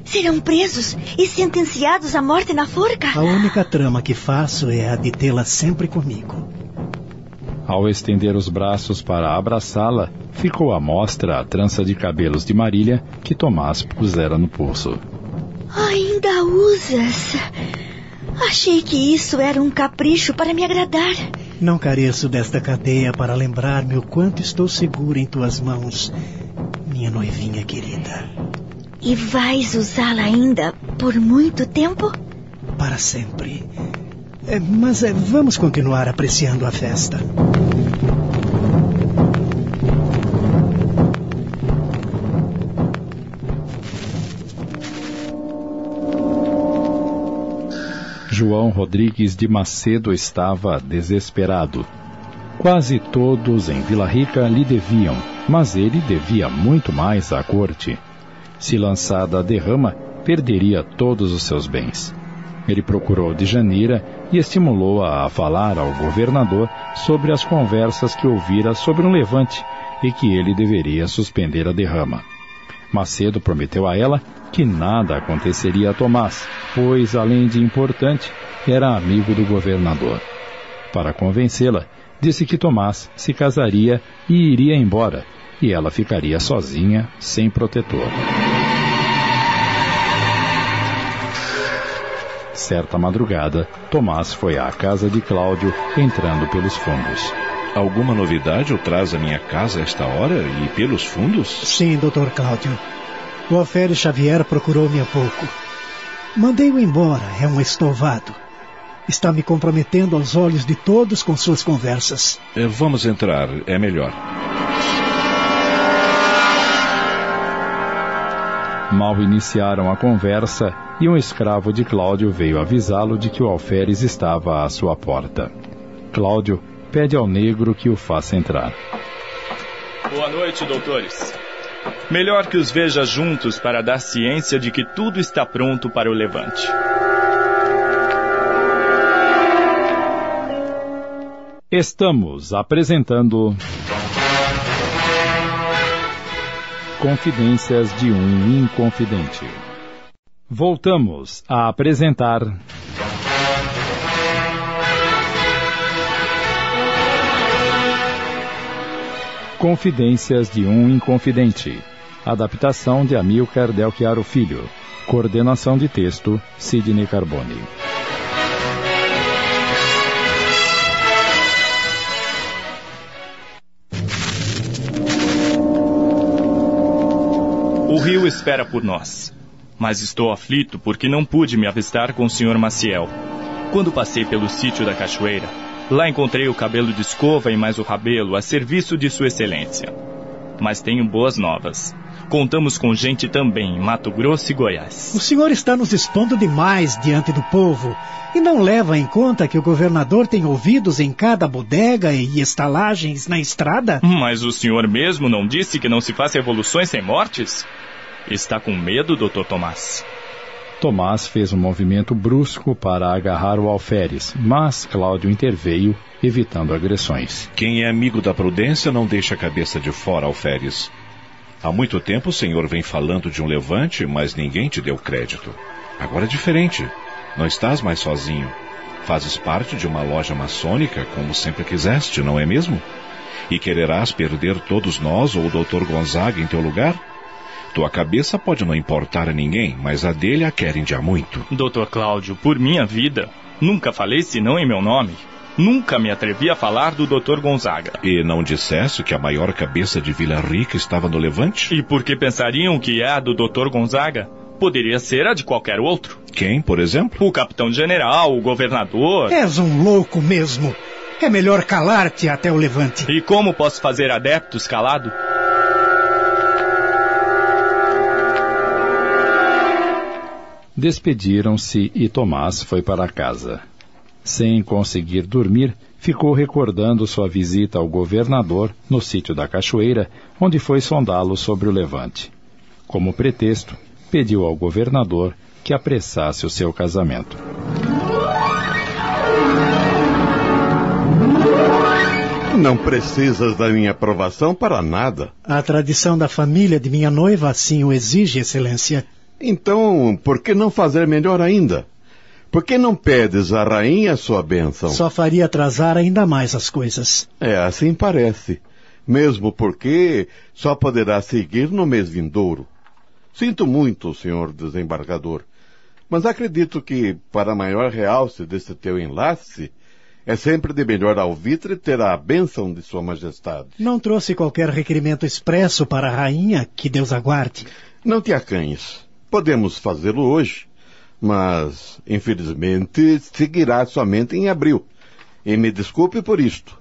B: Serão presos e sentenciados à morte na forca?
C: A única trama que faço é a de tê-la sempre comigo.
A: Ao estender os braços para abraçá-la, ficou à mostra a trança de cabelos de Marília que Tomás pusera no pulso.
B: Ainda usas? Achei que isso era um capricho para me agradar.
C: Não careço desta cadeia para lembrar-me o quanto estou seguro em tuas mãos, minha noivinha querida.
B: E vais usá-la ainda por muito tempo?
C: Para sempre. Mas vamos continuar apreciando a festa.
A: João Rodrigues de Macedo estava desesperado. Quase todos em Vila Rica lhe deviam, mas ele devia muito mais à corte. Se lançada a derrama, perderia todos os seus bens. Ele procurou Djanira e estimulou-a a falar ao governador sobre as conversas que ouvira sobre um levante e que ele deveria suspender a derrama. Macedo prometeu a ela que nada aconteceria a Tomás, pois, além de importante, era amigo do governador. Para convencê-la, disse que Tomás se casaria e iria embora, e ela ficaria sozinha, sem protetor. Certa madrugada, Tomás foi à casa de Cláudio, entrando pelos fundos.
F: Alguma novidade o traz à minha casa a esta hora e pelos fundos?
C: Sim, Dr. Cláudio. O Alferes Xavier procurou-me há pouco. Mandei-o embora, é um estovado. Está me comprometendo aos olhos de todos com suas conversas.
F: Vamos entrar, é melhor.
A: Mal iniciaram a conversa e um escravo de Cláudio veio avisá-lo de que o alferes estava à sua porta. Cláudio pede ao negro que o faça entrar.
H: Boa noite, doutores. Melhor que os veja juntos para dar ciência de que tudo está pronto para o levante.
A: Estamos apresentando Confidências de um Inconfidente. Voltamos a apresentar Confidências de um Inconfidente. Adaptação de Amílcar Del Chiaro Filho. Coordenação de texto, Sidney Carbone.
H: O rio espera por nós, mas estou aflito porque não pude me avistar com o Sr. Maciel. Quando passei pelo sítio da cachoeira, lá encontrei o cabelo de escova e mais o rabelo a serviço de Sua Excelência. Mas tenho boas novas. Contamos com gente também em Mato Grosso e Goiás.
C: O senhor está nos expondo demais diante do povo e não leva em conta que o governador tem ouvidos em cada bodega e estalagens na estrada?
H: Mas o senhor mesmo não disse que não se faz revoluções sem mortes? Está com medo, Dr. Tomás?
A: Tomás fez um movimento brusco para agarrar o alferes, mas Cláudio interveio, evitando agressões.
F: Quem é amigo da prudência não deixa a cabeça de fora, alferes. Há muito tempo o senhor vem falando de um levante, mas ninguém te deu crédito. Agora é diferente. Não estás mais sozinho. Fazes parte de uma loja maçônica, como sempre quiseste, não é mesmo? E quererás perder todos nós ou o Dr. Gonzaga em teu lugar? Tua cabeça pode não importar a ninguém, mas a dele a querem de há muito.
H: Dr. Cláudio, por minha vida, nunca falei senão em meu nome. Nunca me atrevi a falar do Dr. Gonzaga.
F: E não disseste que a maior cabeça de Vila Rica estava no levante?
H: E por que pensariam que é a do Dr. Gonzaga? Poderia ser a de qualquer outro.
F: Quem, por exemplo?
H: O capitão-general, o governador.
C: És um louco mesmo. É melhor calar-te até o levante.
H: E como posso fazer adeptos calado?
A: Despediram-se e Tomás foi para casa. Sem conseguir dormir, ficou recordando sua visita ao governador no sítio da cachoeira, onde foi sondá-lo sobre o levante. Como pretexto, pediu ao governador que apressasse o seu casamento.
I: Não precisas da minha aprovação para nada.
C: A tradição da família de minha noiva assim o exige, Excelência.
I: Então, por que não fazer melhor ainda? Por que não pedes à rainha sua bênção?
C: Só faria atrasar ainda mais as coisas.
I: É, assim parece. Mesmo porque só poderá seguir no mês vindouro. Sinto muito, senhor desembargador, mas acredito que, para maior realce desse teu enlace, é sempre de melhor alvitre ter a bênção de sua majestade.
C: Não trouxe qualquer requerimento expresso para a rainha, que Deus aguarde.
I: Não te acanhes. Podemos fazê-lo hoje, mas, infelizmente, seguirá somente em abril. E me desculpe por isto.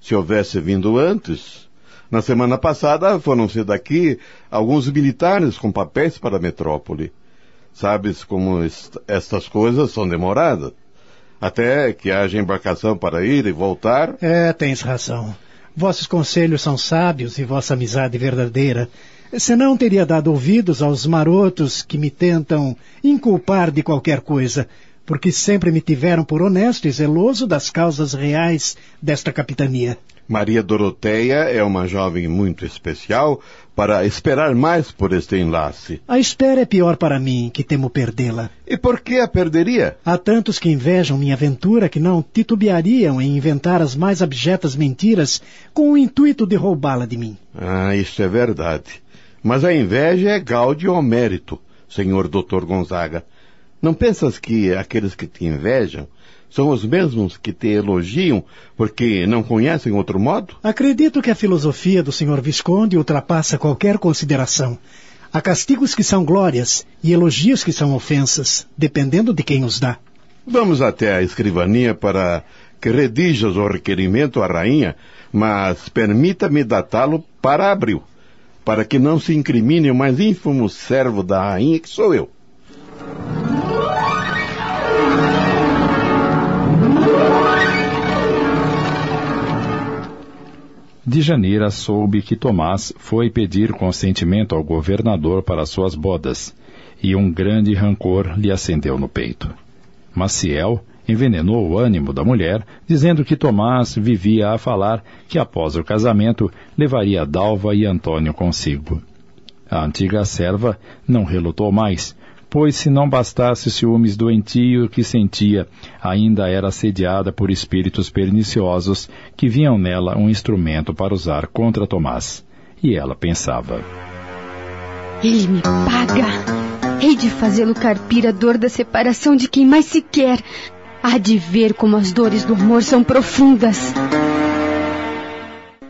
I: Se houvesse vindo antes, na semana passada foram-se daqui alguns militares com papéis para a metrópole. Sabes como estas coisas são demoradas. Até que haja embarcação para ir e voltar.
C: Tens razão. Vossos conselhos são sábios e vossa amizade verdadeira. Senão teria dado ouvidos aos marotos que me tentam inculpar de qualquer coisa, porque sempre me tiveram por honesto e zeloso das causas reais desta capitania.
I: Maria Doroteia é uma jovem muito especial para esperar mais por este enlace.
C: A espera é pior para mim, que temo perdê-la.
I: E por que a perderia?
C: Há tantos que invejam minha aventura que não titubeariam em inventar as mais abjetas mentiras com o intuito de roubá-la de mim.
I: Ah, isso é verdade. Mas a inveja é gáudio ou mérito, senhor Dr. Gonzaga. Não pensas que aqueles que te invejam são os mesmos que te elogiam porque não conhecem outro modo?
C: Acredito que a filosofia do Sr. Visconde ultrapassa qualquer consideração. Há castigos que são glórias e elogios que são ofensas, dependendo de quem os dá.
I: Vamos até a escrivania para que redijas o requerimento à rainha, mas permita-me datá-lo para abril, para que não se incrimine o mais ínfimo servo da rainha, que sou eu.
A: Djanira soube que Tomás foi pedir consentimento ao governador para suas bodas, e um grande rancor lhe acendeu no peito. Maciel envenenou o ânimo da mulher, dizendo que Tomás vivia a falar que após o casamento levaria Dalva e Antônio consigo. A antiga serva não relutou mais, pois se não bastasse o ciúmes doentio que sentia, ainda era assediada por espíritos perniciosos que viam nela um instrumento para usar contra Tomás. E ela pensava:
D: ele me paga. Hei de fazê-lo carpir a dor da separação de quem mais se quer. Há de ver como as dores do amor são profundas.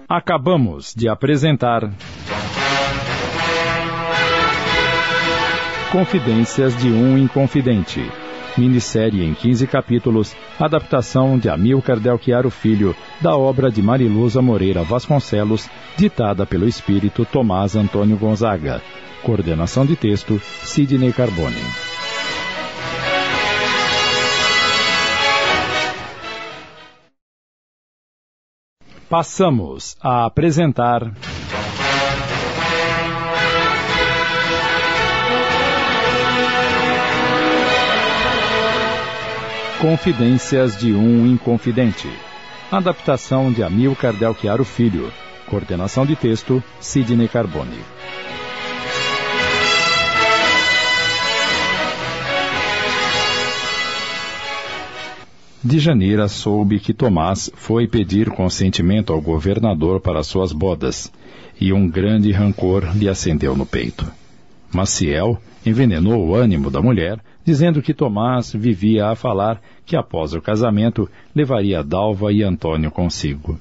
A: Acabamos de apresentar Confidências de um Inconfidente, minissérie em 15 capítulos, adaptação de Amílcar Del Chiaro Filho, da obra de Mariluza Moreira Vasconcelos, ditada pelo espírito Tomás Antônio Gonzaga. Coordenação de texto, Sidney Carbone. Passamos a apresentar Confidências de um Inconfidente, adaptação de Amílcar Del Chiaro Filho, coordenação de texto, Sidney Carbone. Djanira soube que Tomás foi pedir consentimento ao governador para suas bodas, e um grande rancor lhe acendeu no peito. Maciel envenenou o ânimo da mulher, dizendo que Tomás vivia a falar que após o casamento levaria Dalva e Antônio consigo.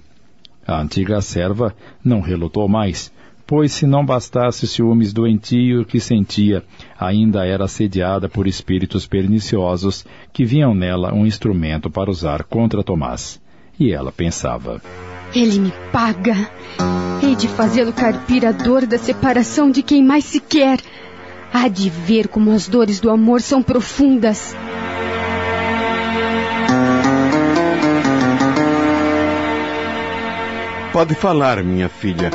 A: A antiga serva não relutou mais, pois se não bastasse o ciúmes doentio que sentia, ainda era assediada por espíritos perniciosos que viam nela um instrumento para usar contra Tomás. E ela pensava:
D: ele me paga. Hei de fazê-lo carpir a dor da separação de quem mais se quer. Há de ver como as dores do amor são profundas.
I: Pode falar, minha filha.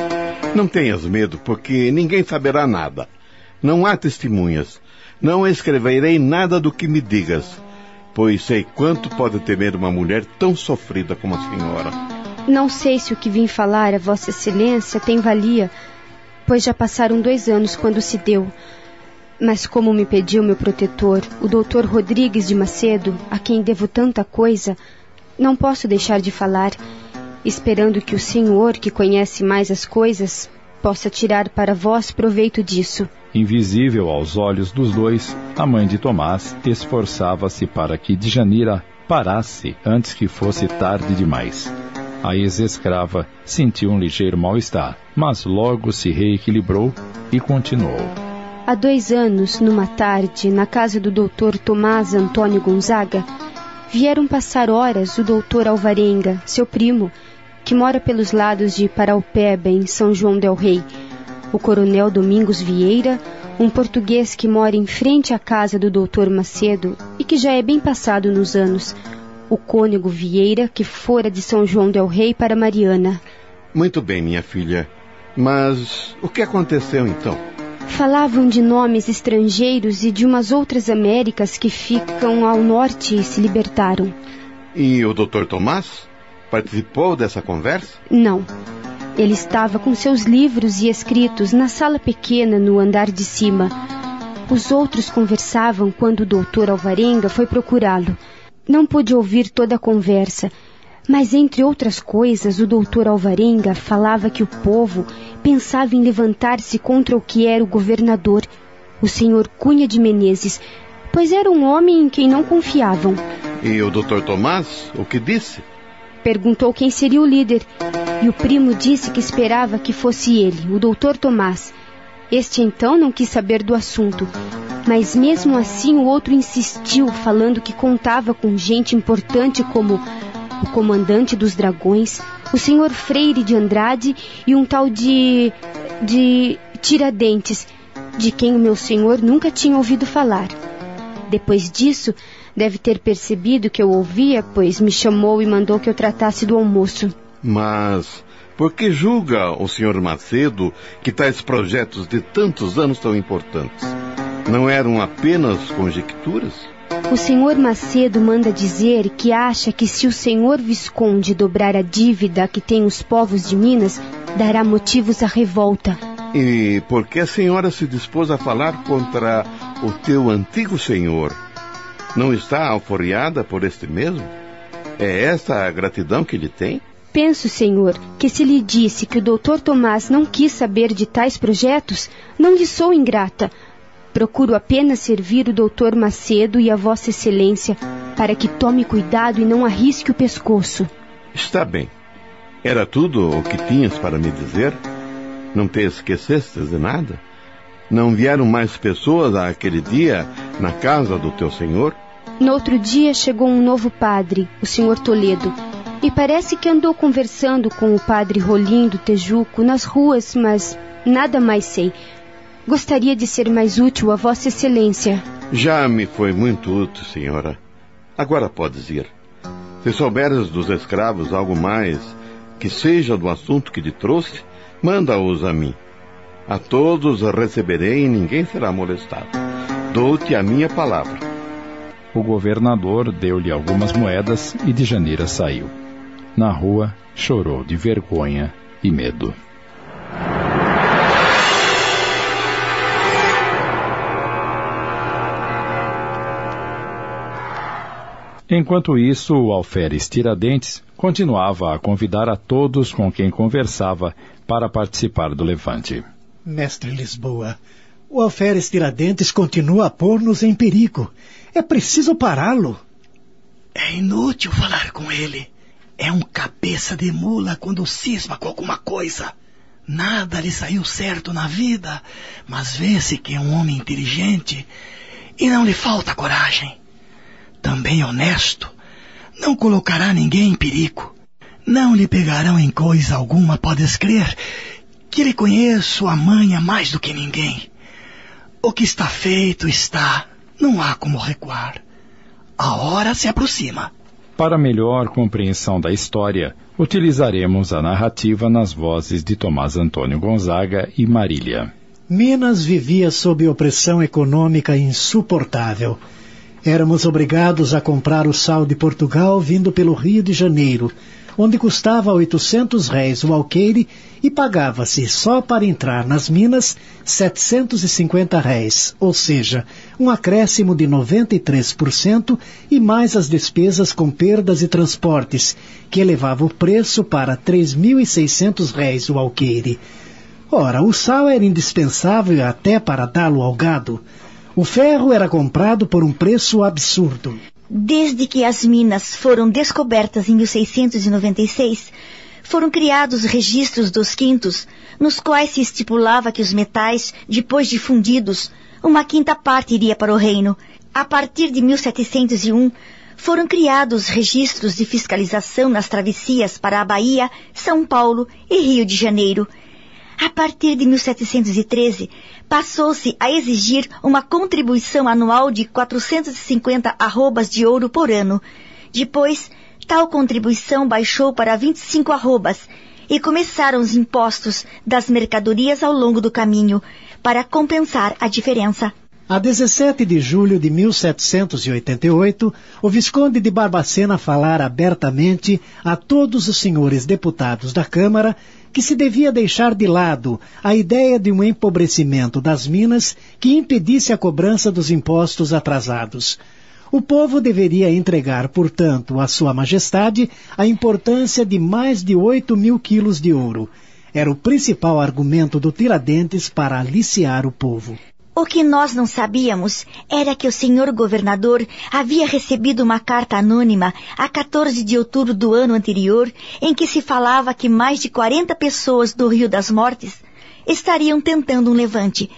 I: Não tenhas medo, porque ninguém saberá nada. Não há testemunhas. Não escreverei nada do que me digas, pois sei quanto pode temer uma mulher tão sofrida como a senhora.
D: Não sei se o que vim falar a Vossa Excelência tem valia, pois já passaram 2 anos quando se deu. Mas como me pediu meu protetor, o Dr. Rodrigues de Macedo, a quem devo tanta coisa, não posso deixar de falar, esperando que o senhor, que conhece mais as coisas, possa tirar para vós proveito disso.
A: Invisível aos olhos dos dois, a mãe de Tomás esforçava-se para que Djanira parasse antes que fosse tarde demais. A ex-escrava sentiu um ligeiro mal-estar, mas logo se reequilibrou e continuou.
D: Há 2 anos, numa tarde, na casa do Dr. Tomás Antônio Gonzaga, vieram passar horas o Dr. Alvarenga, seu primo, que mora pelos lados de Paraupeba, em São João del Rei, o coronel Domingos Vieira, um português que mora em frente à casa do Dr. Macedo e que já é bem passado nos anos, o cônego Vieira, que fora de São João del Rei para Mariana.
I: Muito bem, minha filha. Mas o que aconteceu então?
D: Falavam de nomes estrangeiros e de umas outras Américas que ficam ao norte e se libertaram.
I: E o Dr. Tomás? participou dessa conversa?
D: Não. Ele estava com seus livros e escritos na sala pequena no andar de cima. Os outros conversavam quando o doutor Alvarenga foi procurá-lo. Não pude ouvir toda a conversa, mas entre outras coisas o doutor Alvarenga falava que o povo pensava em levantar-se contra o que era o governador, o senhor Cunha de Menezes, pois era um homem em quem não confiavam.
I: E o doutor Tomás, o que disse?
D: Perguntou quem seria o líder, e o primo disse que esperava que fosse ele, o doutor Tomás. Este então não quis saber do assunto, mas mesmo assim o outro insistiu, falando que contava com gente importante como o comandante dos dragões, o senhor Freire de Andrade e um tal de Tiradentes, de quem o meu senhor nunca tinha ouvido falar. Depois disso, deve ter percebido que eu ouvia, pois me chamou e mandou que eu tratasse do almoço.
I: Mas por que julga o senhor Macedo que tais projetos de tantos anos tão importantes não eram apenas conjecturas?
D: O senhor Macedo manda dizer que acha que se o senhor Visconde dobrar a dívida que tem os povos de Minas, dará motivos à revolta.
I: E por que a senhora se dispôs a falar contra o teu antigo senhor? Não está alforriada por este mesmo? É esta a gratidão que lhe tem?
D: Penso, senhor, que se lhe disse que o doutor Tomás não quis saber de tais projetos, não lhe sou ingrata. Procuro apenas servir o doutor Macedo e a vossa excelência, para que tome cuidado e não arrisque o pescoço.
I: Está bem. Era tudo o que tinhas para me dizer? Não te esquecestes de nada? Não vieram mais pessoas àquele dia na casa do teu senhor?
D: No outro dia chegou um novo padre, o senhor Toledo, e parece que andou conversando com o padre Rolim do Tejuco nas ruas, mas nada mais sei. Gostaria de ser mais útil a vossa excelência.
I: Já me foi muito útil, senhora. Agora podes ir. Se souberes dos escravos algo mais que seja do assunto que lhe trouxe, manda-os a mim. A todos receberei e ninguém será molestado. Dou-te a minha palavra.
A: O governador deu-lhe algumas moedas e de Janeira saiu. Na rua, chorou de vergonha e medo. Enquanto isso, o alferes Tiradentes continuava a convidar a todos com quem conversava para participar do levante.
C: Mestre Lisboa, o alferes Tiradentes continua a pôr-nos em perigo. É preciso pará-lo.
G: É inútil falar com ele. É um cabeça de mula quando cisma com alguma coisa. Nada lhe saiu certo na vida, mas vê-se que é um homem inteligente e não lhe falta coragem. Também honesto, não colocará ninguém em perigo. Não lhe pegarão em coisa alguma, podes crer, que lhe conheço a manha mais do que ninguém. O que está feito está, não há como recuar. A hora se aproxima.
A: Para melhor compreensão da história, utilizaremos a narrativa nas vozes de Tomás Antônio Gonzaga e Marília.
C: Minas vivia sob opressão econômica insuportável. Éramos obrigados a comprar o sal de Portugal vindo pelo Rio de Janeiro, onde custava 800 réis o alqueire e pagava-se só para entrar nas minas 750 réis, ou seja, um acréscimo de 93% e mais as despesas com perdas e transportes, que elevava o preço para 3.600 réis o alqueire. Ora, o sal era indispensável até para dá-lo ao gado. O ferro era comprado por um preço absurdo.
B: Desde que as minas foram descobertas em 1696, foram criados registros dos quintos, nos quais se estipulava que os metais, depois de fundidos, uma quinta parte iria para o reino. A partir de 1701, foram criados registros de fiscalização nas travessias para a Bahia, São Paulo e Rio de Janeiro. A partir de 1713, passou-se a exigir uma contribuição anual de 450 arrobas de ouro por ano. Depois, tal contribuição baixou para 25 arrobas e começaram os impostos das mercadorias ao longo do caminho, para compensar a diferença.
C: A 17 de julho de 1788, o Visconde de Barbacena falara abertamente a todos os senhores deputados da Câmara que se devia deixar de lado a ideia de um empobrecimento das minas que impedisse a cobrança dos impostos atrasados. O povo deveria entregar, portanto, à Sua Majestade a importância de mais de 8.000 quilos de ouro. Era o principal argumento do Tiradentes para aliciar o povo.
B: O que nós não sabíamos era que o senhor governador havia recebido uma carta anônima a 14 de outubro do ano anterior, em que se falava que mais de 40 pessoas do Rio das Mortes estariam tentando um levante.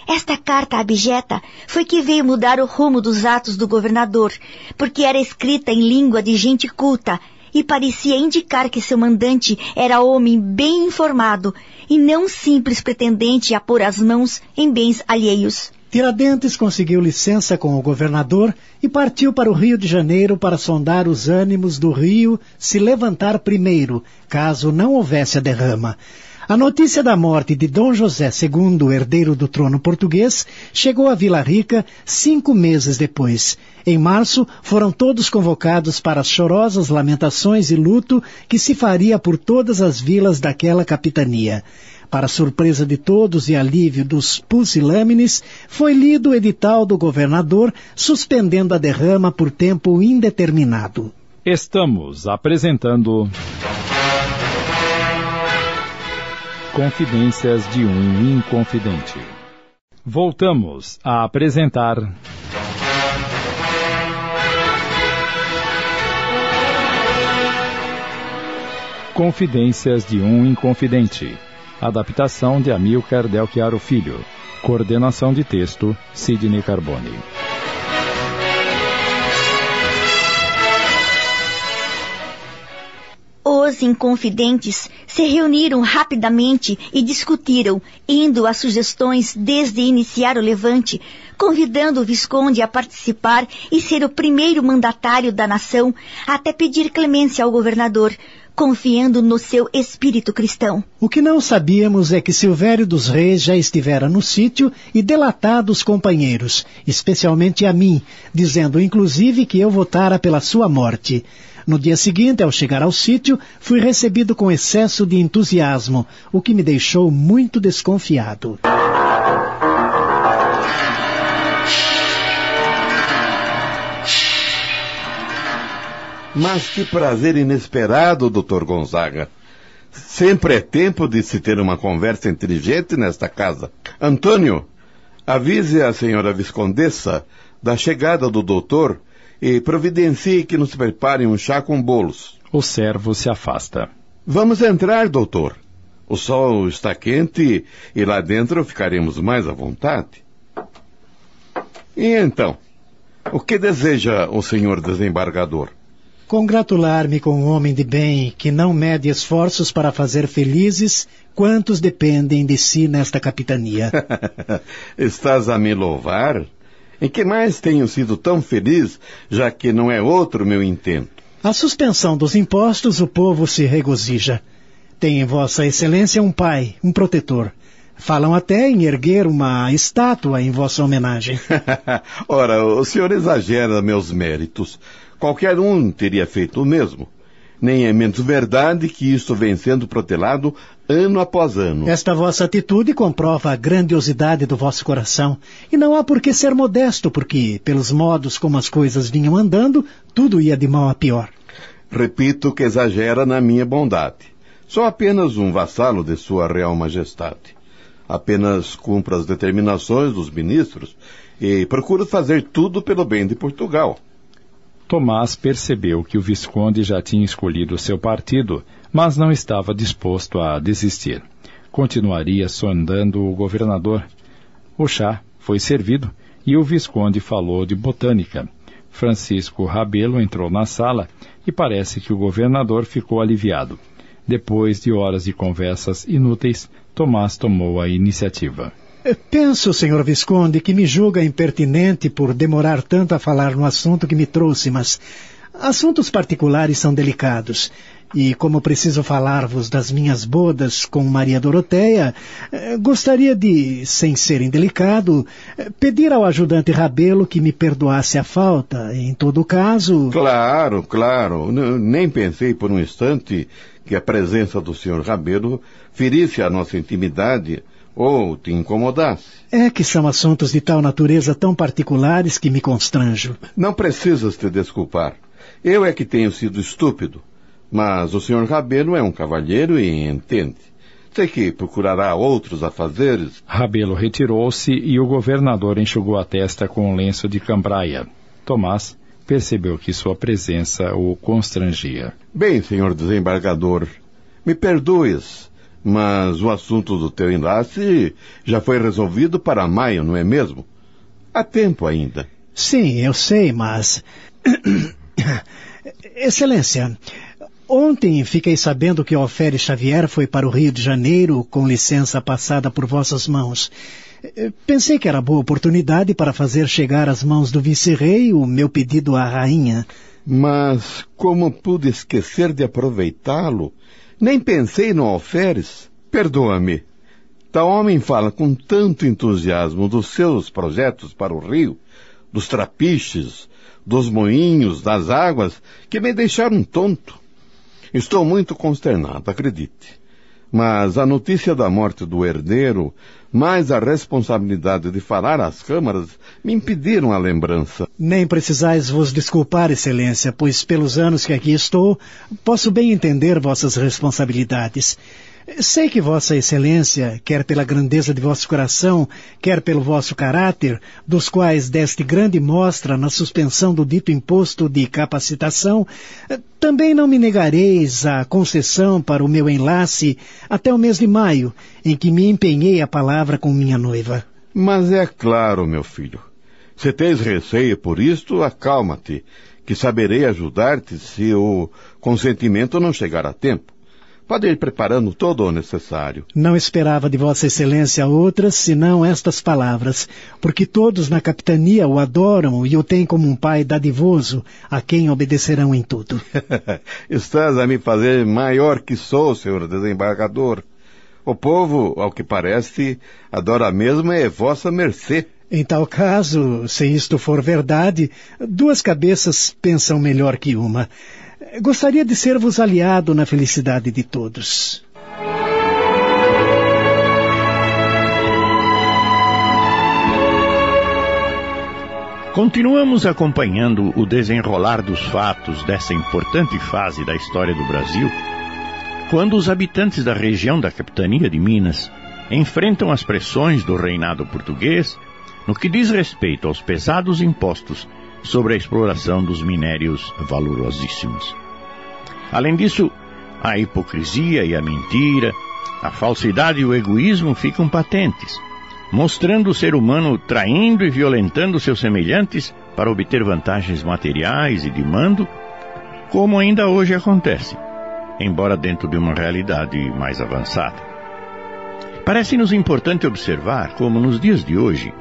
B: Esta carta abjeta foi que veio mudar o rumo dos atos do governador, porque era escrita em língua de gente culta e parecia indicar que seu mandante era homem bem informado e não simples pretendente a pôr as mãos em bens alheios.
C: Tiradentes conseguiu licença com o governador e partiu para o Rio de Janeiro para sondar os ânimos do Rio se levantar primeiro, caso não houvesse a derrama. A notícia da morte de Dom José II, herdeiro do trono português, chegou a Vila Rica 5 meses depois. Em março, foram todos convocados para as chorosas lamentações e luto que se faria por todas as vilas daquela capitania. Para surpresa de todos e alívio dos pusilâmines, foi lido o edital do governador suspendendo a derrama por tempo indeterminado.
A: Estamos apresentando Confidências de um Inconfidente. Voltamos a apresentar Confidências de um Inconfidente. Adaptação de Amílcar Del Chiaro Filho. Coordenação de texto, Sidney Carbone.
B: Os inconfidentes se reuniram rapidamente e discutiram, indo a sugestões desde iniciar o levante, convidando o Visconde a participar e ser o primeiro mandatário da nação, até pedir clemência ao governador, confiando no seu espírito cristão.
C: O que não sabíamos é que Silvério dos Reis já estivera no sítio e delatado os companheiros, especialmente a mim, dizendo inclusive que eu votara pela sua morte. No dia seguinte, ao chegar ao sítio, fui recebido com excesso de entusiasmo, o que me deixou muito desconfiado.
I: Mas que prazer inesperado, Dr. Gonzaga. Sempre é tempo de se ter uma conversa inteligente nesta casa. Antônio, avise a senhora Viscondessa da chegada do doutor e providencie que nos preparem um chá com bolos.
A: O servo se afasta.
I: Vamos entrar, doutor. O sol está quente e lá dentro ficaremos mais à vontade. E então, o que deseja o senhor desembargador?
C: Congratular-me com um homem de bem que não mede esforços para fazer felizes quantos dependem de si nesta capitania.
I: Estás a me louvar? Em que mais tenho sido tão feliz, já que não é outro meu intento?
C: A suspensão dos impostos o povo se regozija. Tem em Vossa Excelência um pai, um protetor. Falam até em erguer uma estátua em vossa homenagem.
I: Ora, o senhor exagera meus méritos. Qualquer um teria feito o mesmo. Nem é menos verdade que isto vem sendo protelado ano após ano.
C: Esta vossa atitude comprova a grandiosidade do vosso coração. E não há por que ser modesto, porque, pelos modos como as coisas vinham andando, tudo ia de mal a pior.
I: Repito que exagera na minha bondade. Sou apenas um vassalo de sua real majestade. Apenas cumpro as determinações dos ministros e procuro fazer tudo pelo bem de Portugal.
A: Tomás percebeu que o Visconde já tinha escolhido seu partido, mas não estava disposto a desistir. Continuaria sondando o governador. O chá foi servido e o Visconde falou de botânica. Francisco Rabelo entrou na sala e parece que o governador ficou aliviado. Depois de horas de conversas inúteis, Tomás tomou a iniciativa.
C: Penso, senhor Visconde, que me julga impertinente por demorar tanto a falar no assunto que me trouxe, mas assuntos particulares são delicados. E como preciso falar-vos das minhas bodas com Maria Doroteia, gostaria de, sem ser indelicado, pedir ao ajudante Rabelo que me perdoasse a falta. Em todo caso...
I: Claro. Nem pensei por um instante que a presença do Sr. Rabelo ferisse a nossa intimidade ou te incomodasse.
C: É que são assuntos de tal natureza tão particulares que me constranjo.
I: Não precisas te desculpar. Eu é que tenho sido estúpido. Mas o Sr. Rabelo é um cavalheiro e entende. Sei que procurará outros afazeres.
A: Rabelo retirou-se e o governador enxugou a testa com um lenço de cambraia. Tomás percebeu que sua presença o constrangia.
I: Bem, senhor desembargador, me perdoes, mas o assunto do teu enlace já foi resolvido para maio, não é mesmo? Há tempo ainda.
C: Sim, eu sei, mas... Excelência, ontem fiquei sabendo que o Alferes Xavier foi para o Rio de Janeiro com licença passada por vossas mãos. Pensei que era boa oportunidade para fazer chegar às mãos do vice-rei o meu pedido à rainha.
I: Mas como pude esquecer de aproveitá-lo? Nem pensei no Alferes. Perdoa-me. Tal homem fala com tanto entusiasmo dos seus projetos para o Rio, dos trapiches, dos moinhos, das águas, que me deixaram tonto. Estou muito consternado, acredite. Mas a notícia da morte do herdeiro, mais a responsabilidade de falar às câmaras, me impediram a lembrança.
C: Nem precisais vos desculpar, excelência, pois pelos anos que aqui estou, posso bem entender vossas responsabilidades. Sei que vossa excelência, quer pela grandeza de vosso coração, quer pelo vosso caráter, dos quais deste grande mostra na suspensão do dito imposto de capacitação, também não me negareis a concessão para o meu enlace até o mês de maio, em que me empenhei a palavra com minha noiva.
I: Mas é claro, meu filho. Se tens receio por isto, acalma-te, que saberei ajudar-te se o consentimento não chegar a tempo. Pode ir preparando todo o necessário.
C: Não esperava de vossa excelência outras, senão estas palavras, porque todos na capitania o adoram e o têm como um pai dadivoso, a quem obedecerão em tudo.
I: Estás a me fazer maior que sou, senhor desembargador. O povo, ao que parece, adora mesmo é vossa mercê.
C: Em tal caso, se isto for verdade, duas cabeças pensam melhor que uma. Gostaria de ser-vos aliado na felicidade de todos.
J: Continuamos acompanhando o desenrolar dos fatos dessa importante fase da história do Brasil, quando os habitantes da região da capitania de Minas enfrentam as pressões do reinado português no que diz respeito aos pesados impostos sobre a exploração dos minérios valorosíssimos. Além disso, a hipocrisia e a mentira, a falsidade e o egoísmo ficam patentes, mostrando o ser humano traindo e violentando seus semelhantes para obter vantagens materiais e de mando, como ainda hoje acontece, embora dentro de uma realidade mais avançada. Parece-nos importante observar como, nos dias de hoje,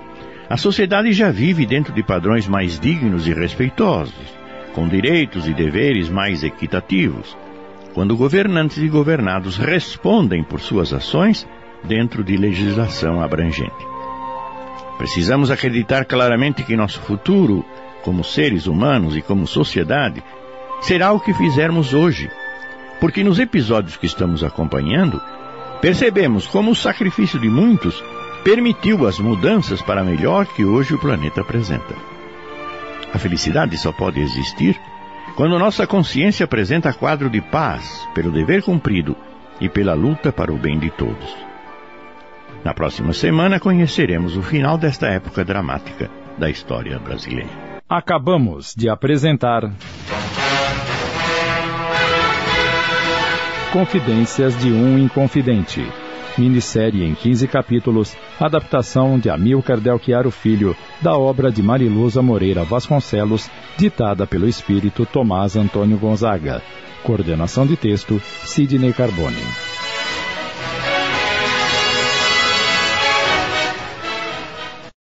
J: a sociedade já vive dentro de padrões mais dignos e respeitosos, com direitos e deveres mais equitativos, quando governantes e governados respondem por suas ações dentro de legislação abrangente. Precisamos acreditar claramente que nosso futuro, como seres humanos e como sociedade, será o que fizermos hoje, porque nos episódios que estamos acompanhando, percebemos como o sacrifício de muitos permitiu as mudanças para melhor que hoje o planeta apresenta. A felicidade só pode existir quando nossa consciência apresenta quadro de paz pelo dever cumprido e pela luta para o bem de todos. Na próxima semana conheceremos o final desta época dramática da história brasileira.
A: Acabamos de apresentar Confidências de um Inconfidente. Minissérie em 15 capítulos, adaptação de Amílcar Del Chiaro Filho, da obra de Mariluza Moreira Vasconcelos, ditada pelo espírito Tomás Antônio Gonzaga. Coordenação de texto, Sidney Carbone.